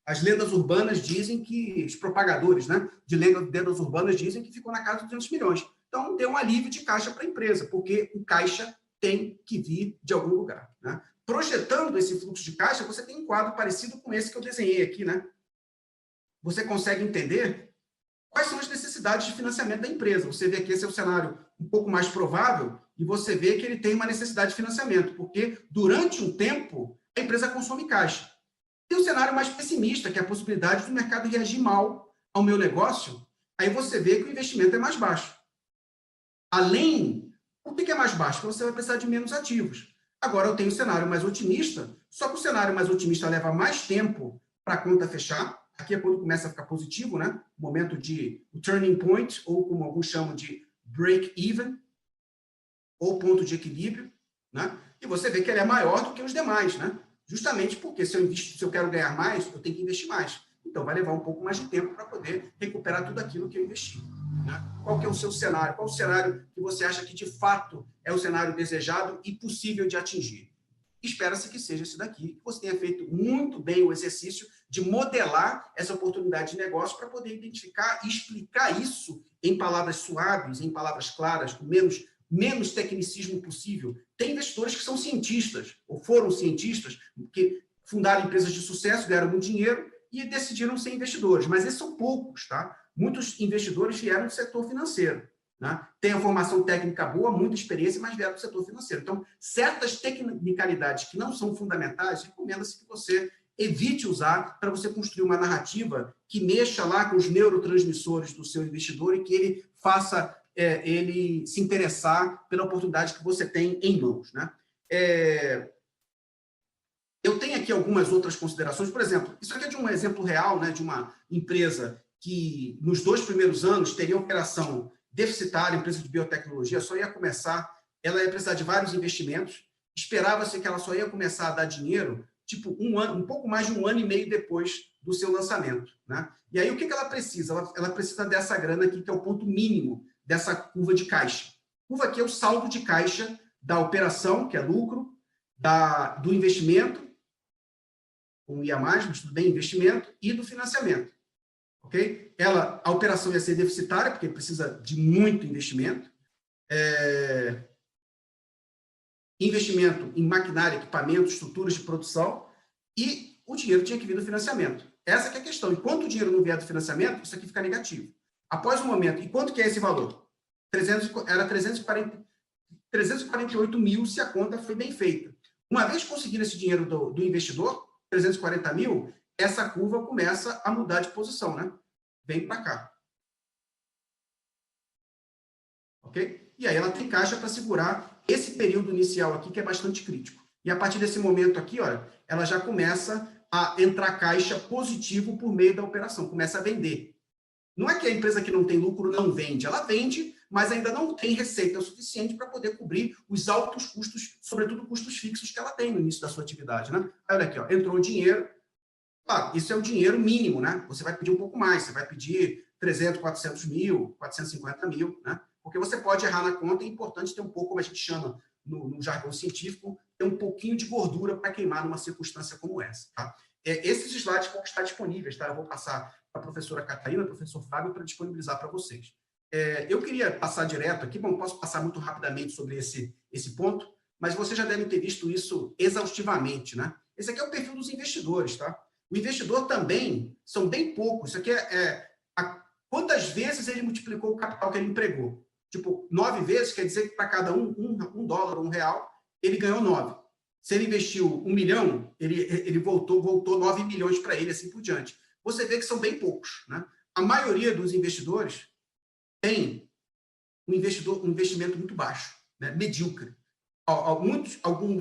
as lendas urbanas dizem que, os propagadores, né, de lendas urbanas dizem que ficou na casa de 200 milhões. Então, deu um alívio de caixa para a empresa, porque o caixa tem que vir de algum lugar, né? Projetando esse fluxo de caixa, você tem um quadro parecido com esse que eu desenhei aqui, né? Você consegue entender quais são as necessidades de financiamento da empresa. Você vê que esse é o cenário um pouco mais provável e você vê que ele tem uma necessidade de financiamento, porque durante um tempo a empresa consome caixa. Tem um cenário mais pessimista, que é a possibilidade do mercado reagir mal ao meu negócio, aí você vê que o investimento é mais baixo. Por que é mais baixo? Porque você vai precisar de menos ativos. Agora eu tenho um cenário mais otimista, só que o cenário mais otimista leva mais tempo para a conta fechar. Aqui é quando começa a ficar positivo, né? O momento de turning point, ou como alguns chamam de break even, ou ponto de equilíbrio, né? E você vê que ele é maior do que os demais, né? Justamente porque se eu quero ganhar mais, eu tenho que investir mais. Então vai levar um pouco mais de tempo para poder recuperar tudo aquilo que eu investi. Né? Qual que é o seu cenário? Qual o cenário que você acha que, de fato, é o cenário desejado e possível de atingir? Espera-se que seja esse daqui, que você tenha feito muito bem o exercício de modelar essa oportunidade de negócio para poder identificar e explicar isso em palavras suaves, em palavras claras, com menos tecnicismo possível. Tem investidores que são cientistas, ou foram cientistas, que fundaram empresas de sucesso, ganharam muito dinheiro e decidiram ser investidores, mas esses são poucos, tá? Muitos investidores vieram do setor financeiro, né? Tem a formação técnica boa, muita experiência, mas vieram do setor financeiro. Então, certas tecnicalidades que não são fundamentais, recomenda-se que você evite usar para você construir uma narrativa que mexa lá com os neurotransmissores do seu investidor e que ele faça ele se interessar pela oportunidade que você tem em mãos, né? Eu tenho aqui algumas outras considerações. Por exemplo, isso aqui é de um exemplo real, né, de uma empresa que, nos 2 primeiros anos, teria operação deficitária, empresa de biotecnologia, só ia começar ela ia precisar de vários investimentos, esperava-se que ela só ia começar a dar dinheiro tipo um pouco mais de 1 ano e meio depois do seu lançamento, né? E aí o que ela precisa? Ela precisa dessa grana aqui, que é o ponto mínimo dessa curva de caixa. A curva aqui é o saldo de caixa da operação, que é lucro, do investimento, com IA+, mas tudo bem, investimento, e do financiamento. Ok? A operação ia ser deficitária, porque precisa de muito investimento. Investimento em maquinária, equipamento, estruturas de produção, e o dinheiro tinha que vir do financiamento. Essa que é a questão. Enquanto o dinheiro não vier do financiamento, isso aqui fica negativo. Após o momento, e quanto que é esse valor? Era 348 mil se a conta foi bem feita. Uma vez conseguindo esse dinheiro do investidor, 340 mil, essa curva começa a mudar de posição, né? Vem para cá. Ok? E aí ela tem caixa para segurar esse período inicial aqui, que é bastante crítico. E a partir desse momento aqui, olha, ela já começa a entrar caixa positivo por meio da operação, começa a vender. Não é que a empresa que não tem lucro não vende, ela vende, mas ainda não tem receita suficiente para poder cobrir os altos custos, sobretudo custos fixos que ela tem no início da sua atividade, né? Olha aqui, ó, entrou o dinheiro. Claro, isso é o dinheiro mínimo, né? Você vai pedir um pouco mais, você vai pedir 300, 400 mil, 450 mil, né? Porque você pode errar na conta, é importante ter um pouco, como a gente chama no jargão científico, ter um pouquinho de gordura para queimar numa circunstância como essa, tá? Esses slides vão estar disponíveis, tá? Eu vou passar para a professora Catarina, professor Fábio, para disponibilizar para vocês. Eu queria passar direto aqui, bom, posso passar muito rapidamente sobre esse ponto, mas vocês já devem ter visto isso exaustivamente, né? Esse aqui é o perfil dos investidores, tá? O investidor também são bem poucos. Isso aqui quantas vezes ele multiplicou o capital que ele empregou? Tipo, 9 vezes, quer dizer que para cada $1, R$1, ele ganhou 9. Se ele investiu 1 milhão, ele voltou 9 milhões para ele, assim por diante. Você vê que são bem poucos, né? A maioria dos investidores tem um investimento muito baixo, né? Medíocre.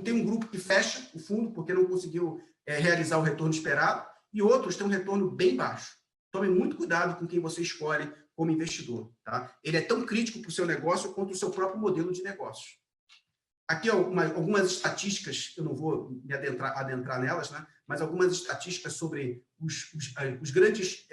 Tem um grupo que fecha o fundo porque não conseguiu realizar o retorno esperado, e outros têm um retorno bem baixo. Tome muito cuidado com quem você escolhe como investidor, tá? Ele é tão crítico para o seu negócio quanto o seu próprio modelo de negócio. Aqui algumas estatísticas, eu não vou me adentrar nelas, né? Mas algumas estatísticas sobre os grandes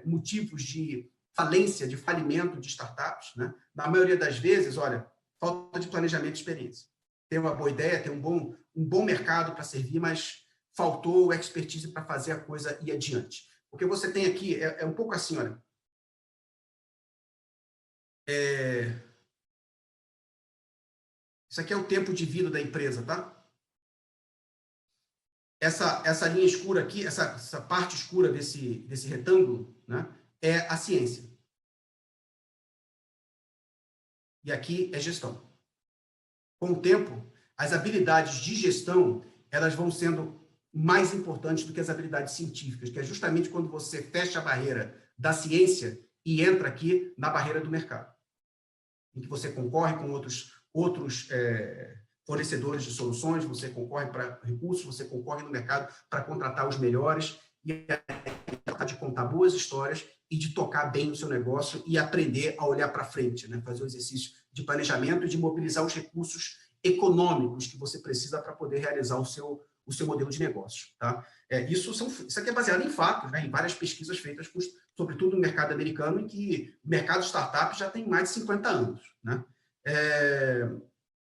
motivos de falência, de falimento de startups, né? Na maioria das vezes, olha, falta de planejamento e experiência. Tem uma boa ideia, tem um bom mercado para servir, mas faltou o expertise para fazer a coisa ir adiante. Porque você tem aqui, é um pouco assim, olha. Isso aqui é o tempo de vida da empresa, tá? Essa linha escura aqui, essa parte escura desse retângulo, né, é a ciência. E aqui é gestão. Com o tempo, as habilidades de gestão, elas vão sendo mais importantes do que as habilidades científicas, que é justamente quando você fecha a barreira da ciência e entra aqui na barreira do mercado, em que você concorre com outros fornecedores de soluções, você concorre para recursos, você concorre no mercado para contratar os melhores, e de contar boas histórias e de tocar bem o seu negócio e aprender a olhar para frente, né? Fazer o exercício de planejamento e de mobilizar os recursos econômicos que você precisa para poder realizar o seu modelo de negócio, tá? Isso aqui é baseado em fatos, né? Em várias pesquisas feitas, sobretudo no mercado americano, em que o mercado startup já tem mais de 50 anos, né?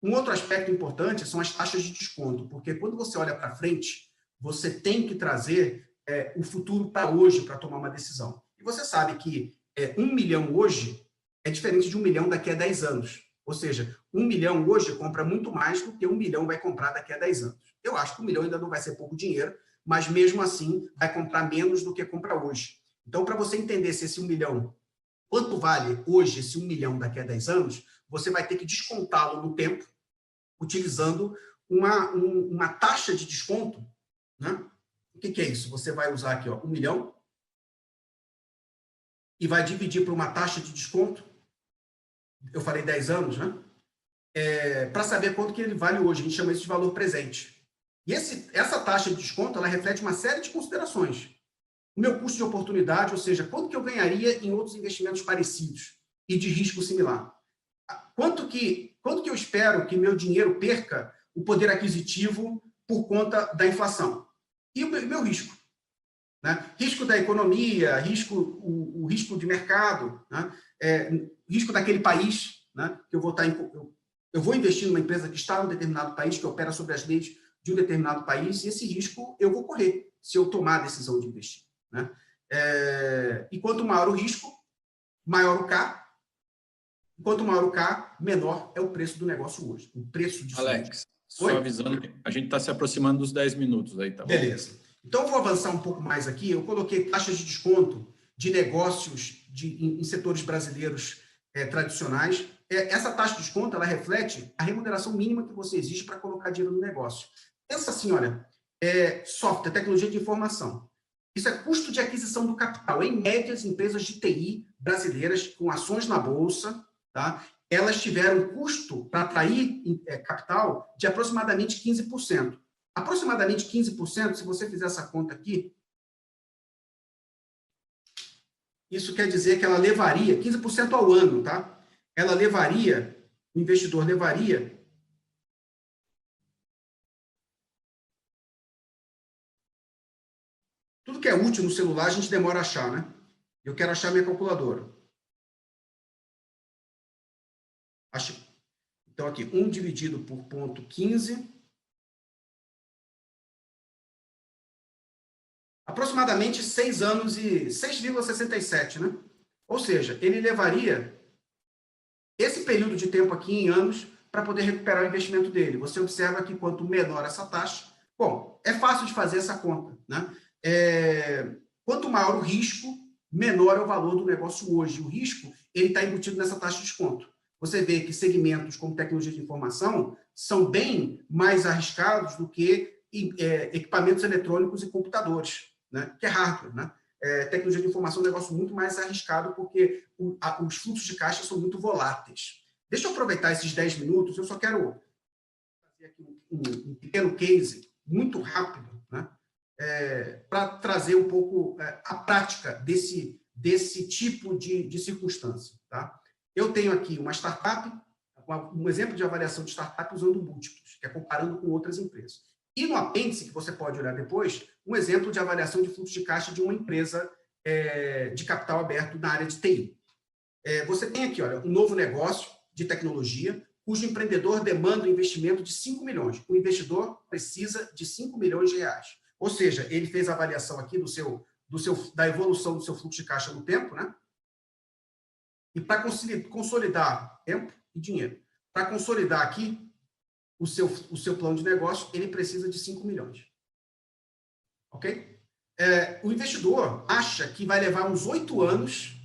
Um outro aspecto importante são as taxas de desconto, porque quando você olha para frente, você tem que trazer o futuro para hoje para tomar uma decisão. E você sabe que 1 milhão hoje é diferente de 1 milhão daqui a 10 anos. Ou seja, 1 milhão hoje compra muito mais do que 1 milhão vai comprar daqui a 10 anos. Eu acho que 1 milhão ainda não vai ser pouco dinheiro, mas mesmo assim vai comprar menos do que compra hoje. Então, para você entender se esse 1 milhão, quanto vale hoje esse 1 milhão daqui a 10 anos, você vai ter que descontá-lo no tempo, utilizando uma taxa de desconto, né? O que é isso? Você vai usar aqui, ó, 1 milhão e vai dividir por uma taxa de desconto. Eu falei 10 anos, né? Para saber quanto que ele vale hoje. A gente chama isso de valor presente. E essa taxa de desconto, ela reflete uma série de considerações. O meu custo de oportunidade, ou seja, quanto que eu ganharia em outros investimentos parecidos e de risco similar. quanto que eu espero que meu dinheiro perca o poder aquisitivo por conta da inflação? E o meu risco, né? Risco da economia, o risco de mercado, né? Risco daquele país, né? Que eu vou investir numa empresa que está em um determinado país, que opera sobre as leis de um determinado país, e esse risco eu vou correr se eu tomar a decisão de investir, né? E quanto maior o risco, maior o K. Quanto maior o K, menor é o preço do negócio hoje. O preço de Alex, só avisando que a gente está se aproximando dos 10 minutos aí, tá bom? Beleza. Então, eu vou avançar um pouco mais aqui. Eu coloquei taxas de desconto de negócios em setores brasileiros tradicionais. Essa taxa de desconto, ela reflete a remuneração mínima que você exige para colocar dinheiro no negócio. Pensa assim, olha, software, tecnologia de informação. Isso é custo de aquisição do capital. Em média, as empresas de TI brasileiras com ações na Bolsa, tá? Elas tiveram custo para atrair capital de aproximadamente 15%. Aproximadamente 15%, se você fizer essa conta aqui, isso quer dizer que ela levaria, 15% ao ano, tá? Ela levaria, o investidor levaria tudo que é útil no celular, a gente demora a achar, né? Eu quero achar minha calculadora. Achei. Então, aqui, 1 dividido por 0,15. Aproximadamente 6 anos e 6,67, né? Ou seja, ele levaria esse período de tempo aqui em anos para poder recuperar o investimento dele. Você observa que quanto menor essa taxa, bom, é fácil de fazer essa conta, né? Quanto maior o risco, menor é o valor do negócio hoje. O risco, ele está embutido nessa taxa de desconto. Você vê que segmentos como tecnologia de informação são bem mais arriscados do que equipamentos eletrônicos e computadores, né? Que é hardware, né? Tecnologia de informação é um negócio muito mais arriscado porque os fluxos de caixa são muito voláteis. Deixa eu aproveitar esses 10 minutos, eu só quero fazer aqui um pequeno case muito rápido, né? Para trazer um pouco a prática desse tipo de circunstância, tá? Eu tenho aqui uma startup, um exemplo de avaliação de startup usando múltiplos, que é comparando com outras empresas. E no apêndice, que você pode olhar depois, um exemplo de avaliação de fluxo de caixa de uma empresa de capital aberto na área de TI. Você tem aqui, olha, um novo negócio de tecnologia, cujo empreendedor demanda um investimento de 5 milhões. O investidor precisa de 5 milhões de reais. Ou seja, ele fez a avaliação aqui da evolução do seu fluxo de caixa no tempo, né? E para consolidar tempo e dinheiro, para consolidar aqui o seu plano de negócio, ele precisa de 5 milhões. Ok? O investidor acha que vai levar uns 8 anos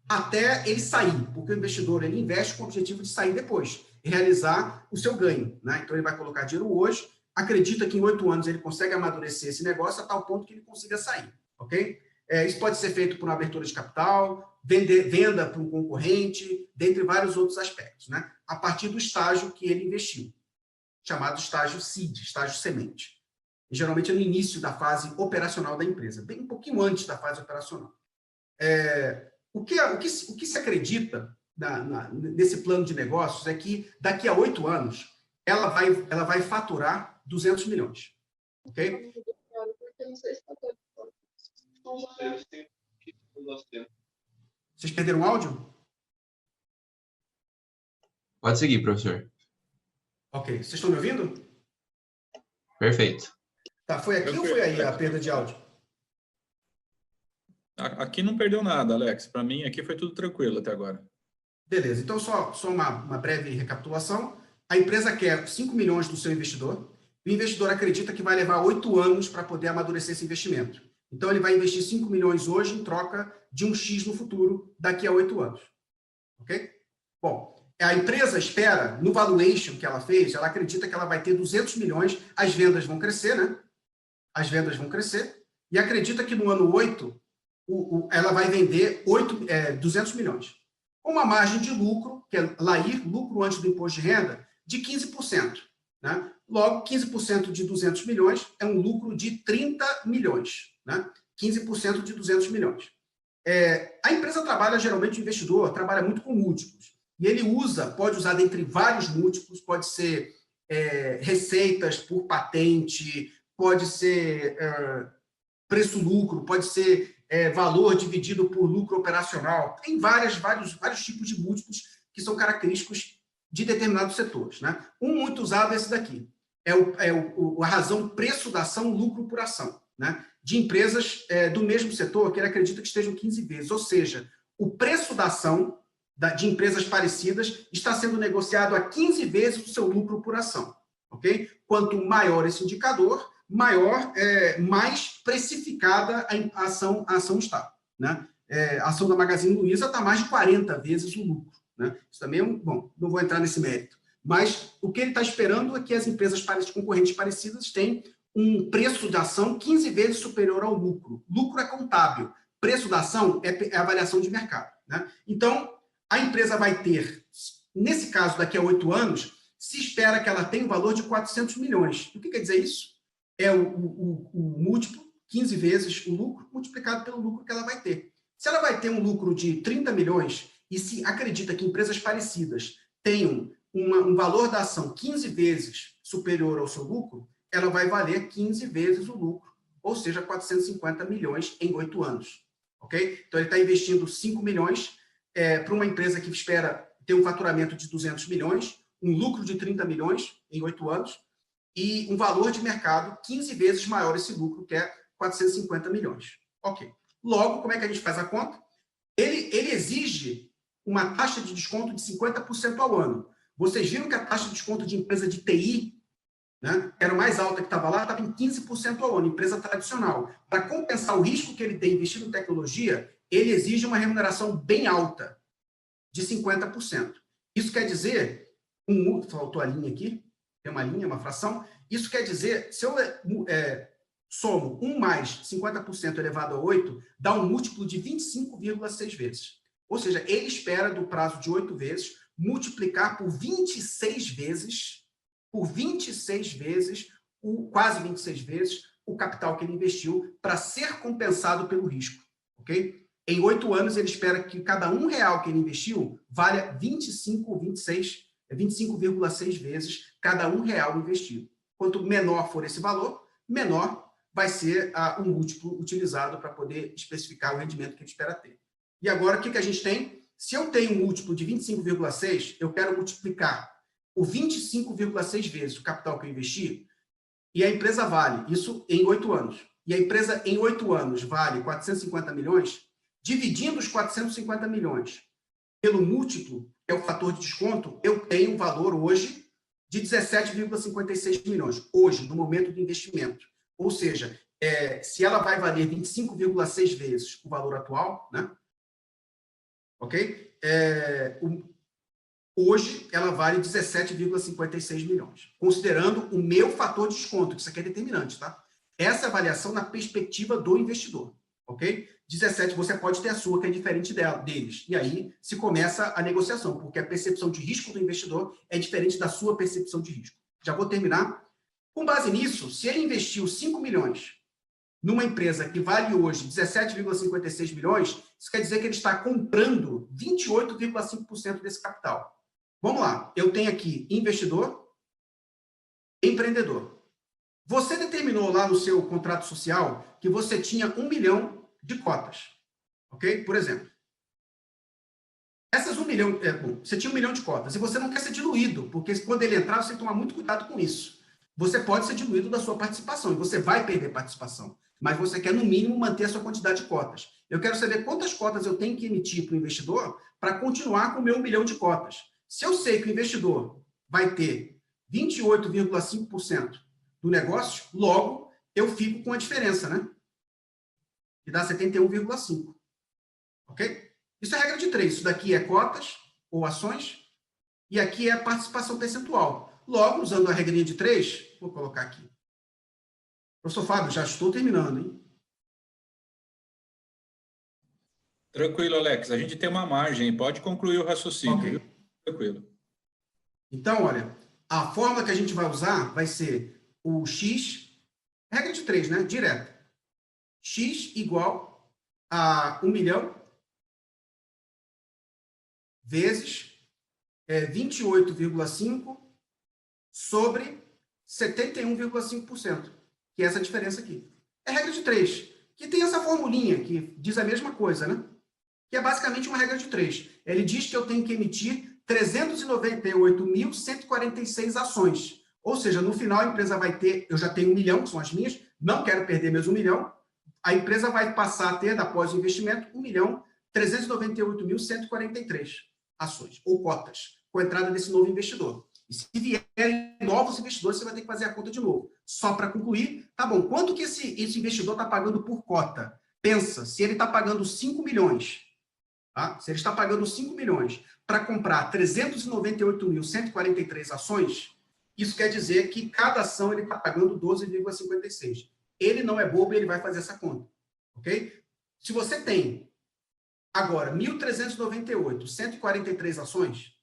até ele sair, porque o investidor ele investe com o objetivo de sair depois, e realizar o seu ganho, né? Então, ele vai colocar dinheiro hoje, acredita que em 8 anos ele consegue amadurecer esse negócio a tal ponto que ele consiga sair. Ok? Isso pode ser feito por uma abertura de capital, venda para um concorrente, dentre vários outros aspectos, né? A partir do estágio que ele investiu, chamado estágio seed, estágio semente. E, geralmente é no início da fase operacional da empresa, bem um pouquinho antes da fase operacional. O que se acredita nesse plano de negócios é que daqui a 8 anos ela vai faturar 200 milhões. Ok? Vocês perderam o áudio? Pode seguir, professor. Ok. Vocês estão me ouvindo? Perfeito. Tá, foi aqui ou foi aí a perda de áudio? Aqui não perdeu nada, Alex. Para mim, aqui foi tudo tranquilo até agora. Beleza. Então, só uma breve recapitulação. A empresa quer 5 milhões do seu investidor. O investidor acredita que vai levar 8 anos para poder amadurecer esse investimento. Então, ele vai investir 5 milhões hoje em troca de um X no futuro, daqui a 8 anos. Ok? Bom, a empresa espera, no valuation que ela fez, ela acredita que ela vai ter 200 milhões, as vendas vão crescer, né? As vendas vão crescer, e acredita que no ano 8, ela vai vender 200 milhões. Com uma margem de lucro, que é LAIR, lucro antes do imposto de renda, de 15%. Né? Logo, 15% de 200 milhões é um lucro de 30 milhões. Né? 15% de 200 milhões. A empresa trabalha, geralmente, o investidor trabalha muito com múltiplos. E ele pode usar dentre vários múltiplos, pode ser receitas por patente, pode ser preço-lucro, pode ser valor dividido por lucro operacional. Tem vários tipos de múltiplos que são característicos de determinados setores, né? Um muito usado é esse daqui. A razão preço da ação, lucro por ação, né? De empresas do mesmo setor que ele acredita que estejam 15 vezes. Ou seja, o preço da ação de empresas parecidas está sendo negociado a 15 vezes o seu lucro por ação. Okay? Quanto maior esse indicador, mais precificada a ação está. Né? A ação da Magazine Luiza está mais de 40 vezes o lucro. Né? Isso também bom, não vou entrar nesse mérito. Mas o que ele está esperando é que as empresas concorrentes parecidas tenham um preço da ação 15 vezes superior ao lucro. Lucro é contábil. Preço da ação é avaliação de mercado. Né? Então, a empresa vai ter, nesse caso, daqui a 8 anos, se espera que ela tenha um valor de 400 milhões. O que quer dizer isso? É o múltiplo, 15 vezes o lucro, multiplicado pelo lucro que ela vai ter. Se ela vai ter um lucro de 30 milhões e se acredita que empresas parecidas tenham um valor da ação 15 vezes superior ao seu lucro, ela vai valer 15 vezes o lucro, ou seja, 450 milhões em 8 anos. Okay? Então, ele está investindo 5 milhões para uma empresa que espera ter um faturamento de 200 milhões, um lucro de 30 milhões em 8 anos e um valor de mercado 15 vezes maior esse lucro, que é 450 milhões. Ok. Logo, como é que a gente faz a conta? Ele exige uma taxa de desconto de 50% ao ano. Vocês viram que a taxa de desconto de empresa de TI, né, era mais alta que estava lá, estava em 15% ao ano, empresa tradicional. Para compensar o risco que ele tem investido em tecnologia, ele exige uma remuneração bem alta, de 50%. Isso quer dizer, faltou a linha aqui, tem uma linha, uma fração, isso quer dizer, se eu somo 1 mais 50% elevado a 8, dá um múltiplo de 25,6 vezes. Ou seja, ele espera, do prazo de 8 vezes, multiplicar por 26 vezes, quase 26 vezes, o capital que ele investiu para ser compensado pelo risco. Ok? Em 8 anos, ele espera que cada R$1 que ele investiu valha 25,6 vezes cada R$1 investido. Quanto menor for esse valor, menor vai ser o múltiplo utilizado para poder especificar o rendimento que ele espera ter. E agora, o que a gente tem? Se eu tenho um múltiplo de 25,6, eu quero multiplicar o 25,6 vezes o capital que eu investi, e a empresa vale isso em 8 anos. E a empresa, em 8 anos, vale 450 milhões, dividindo os 450 milhões pelo múltiplo, que é o fator de desconto, eu tenho um valor hoje de 17,56 milhões, hoje, no momento do investimento. Ou seja, se ela vai valer 25,6 vezes o valor atual, né? Ok? Hoje, ela vale 17,56 milhões, considerando o meu fator de desconto, que isso aqui é determinante, tá? Essa avaliação na perspectiva do investidor, ok? 17, você pode ter a sua, que é diferente deles. E aí se começa a negociação, porque a percepção de risco do investidor é diferente da sua percepção de risco. Já vou terminar. Com base nisso, se ele investiu 5 milhões numa empresa que vale hoje 17,56 milhões, isso quer dizer que ele está comprando 28,5% desse capital. Vamos lá, eu tenho aqui investidor, empreendedor. Você determinou lá no seu contrato social que você tinha 1 milhão de cotas, ok? Por exemplo. Essas 1 milhão, você tinha 1 milhão de cotas e você não quer ser diluído, porque quando ele entrar, você tem que tomar muito cuidado com isso. Você pode ser diluído da sua participação e você vai perder participação, mas você quer, no mínimo, manter a sua quantidade de cotas. Eu quero saber quantas cotas eu tenho que emitir para o investidor para continuar com o meu 1 milhão de cotas. Se eu sei que o investidor vai ter 28,5% do negócio, logo eu fico com a diferença, né? Que dá 71,5%. Ok? Isso é regra de 3. Isso daqui é cotas ou ações e aqui é participação percentual. Logo, usando a regrinha de 3, vou colocar aqui. Professor Fábio, já estou terminando, hein? Tranquilo, Alex. A gente tem uma margem. Pode concluir o raciocínio. Ok. Viu? Tranquilo. Então, olha, a fórmula que a gente vai usar vai ser o X, regra de 3, né? Direta. X igual a 1 milhão vezes 28,5% sobre 71,5%, que é essa diferença aqui. É regra de 3, que tem essa formulinha que diz a mesma coisa, né? Que é basicamente uma regra de 3. Ele diz que eu tenho que emitir 398.146 ações. Ou seja, no final a empresa vai ter, eu já tenho 1 milhão, que são as minhas, não quero perder meus 1 milhão, a empresa vai passar a ter, após o investimento, 1.398.143 ações, ou cotas, com a entrada desse novo investidor. E se vierem novos investidores, você vai ter que fazer a conta de novo. Só para concluir, tá bom, quanto que esse investidor está pagando por cota? Pensa, se ele está pagando 5 milhões, tá? Se ele está pagando 5 milhões para comprar 398.143 ações, isso quer dizer que cada ação ele está pagando 12,56. Ele não é bobo e ele vai fazer essa conta. Ok? Se você tem agora 1.398.143 ações,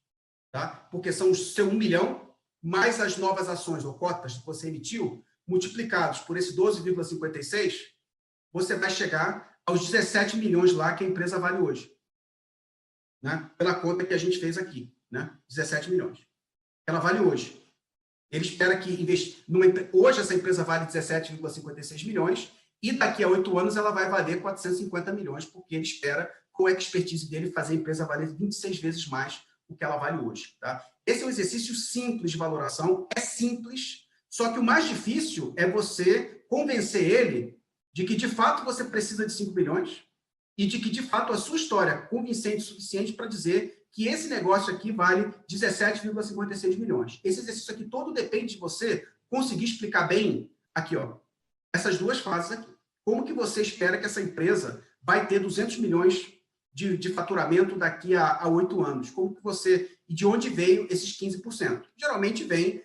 tá? Porque são o seu 1 milhão, mais as novas ações ou cotas que você emitiu, multiplicados por esse 12,56, você vai chegar aos 17 milhões lá que a empresa vale hoje. Né? Pela conta que a gente fez aqui. Né? 17 milhões. Ela vale hoje. Ele espera que hoje essa empresa vale 17,56 milhões e daqui a 8 anos ela vai valer 450 milhões, porque ele espera, com a expertise dele, fazer a empresa valer 26 vezes mais o que ela vale hoje. Tá? Esse é um exercício simples de valoração, é simples, só que o mais difícil é você convencer ele de que, de fato, você precisa de 5 bilhões e de que, de fato, a sua história é convincente o suficiente para dizer que esse negócio aqui vale 17,56 milhões. Esse exercício aqui todo depende de você conseguir explicar bem, aqui, ó, essas duas fases aqui. Como que você espera que essa empresa vai ter 200 milhões de faturamento daqui a 8 anos? Como que você... E de onde veio esses 15%? Geralmente vem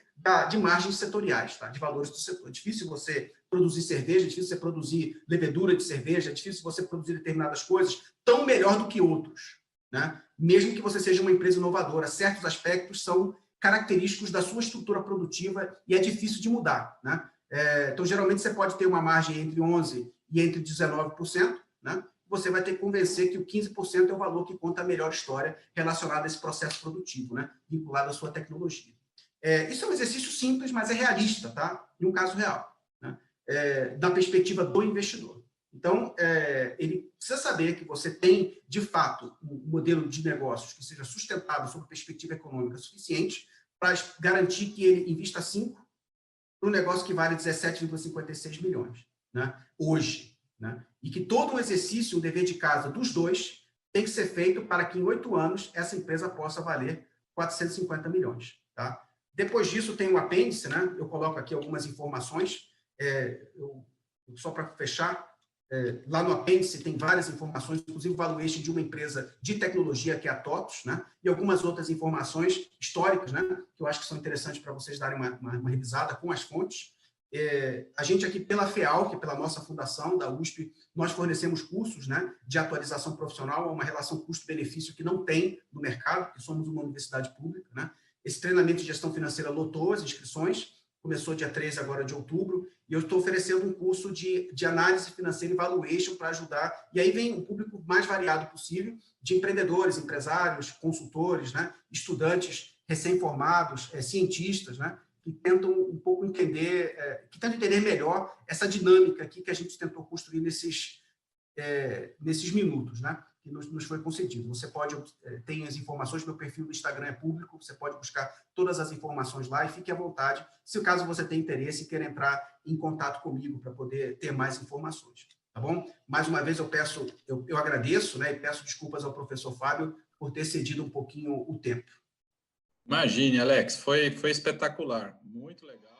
de margens setoriais, tá? De valores do setor. É difícil você produzir cerveja, é difícil você produzir levedura de cerveja, é difícil você produzir determinadas coisas tão melhor do que outros. Né? Mesmo que você seja uma empresa inovadora, certos aspectos são característicos da sua estrutura produtiva e é difícil de mudar. Né? Então, geralmente, você pode ter uma margem entre 11% e entre 19%, né? Você vai ter que convencer que o 15% é o valor que conta a melhor história relacionada a esse processo produtivo, né? Vinculado à sua tecnologia. Isso é um exercício simples, mas é realista, tá? Em um caso real, né? Da perspectiva do investidor. Então, ele precisa saber que você tem, de fato, um modelo de negócios que seja sustentável sob perspectiva econômica suficiente para garantir que ele invista 5 para um negócio que vale 17,56 milhões, né? Hoje. Né? E que todo um exercício, um dever de casa dos dois, tem que ser feito para que em 8 anos essa empresa possa valer 450 milhões. Tá? Depois disso, tem um apêndice, né? Eu coloco aqui algumas informações, só para fechar. Lá no apêndice tem várias informações, inclusive o valuation de uma empresa de tecnologia, que é a TOTUS, né? E algumas outras informações históricas, né? Que eu acho que são interessantes para vocês darem uma revisada com as fontes. A gente aqui, pela FEAL, que é pela nossa fundação, da USP, nós fornecemos cursos, né, de atualização profissional, uma relação custo-benefício que não tem no mercado, porque somos uma universidade pública. Né? Esse treinamento de gestão financeira lotou as inscrições, começou dia 13 agora de outubro, e eu estou oferecendo um curso de análise financeira e valuation para ajudar, e aí vem um público mais variado possível, de empreendedores, empresários, consultores, né, estudantes recém-formados, cientistas, né, que tentam um pouco entender, que tentam entender melhor essa dinâmica aqui que a gente tentou construir nesses minutos, né, que nos foi concedido. Você pode ter as informações, meu perfil do Instagram é público, você pode buscar todas as informações lá e fique à vontade, se o caso você tem interesse e queira entrar em contato comigo para poder ter mais informações. Tá bom? Mais uma vez eu agradeço, né, e peço desculpas ao professor Fábio por ter cedido um pouquinho o tempo. Imagine, Alex, foi espetacular, muito legal.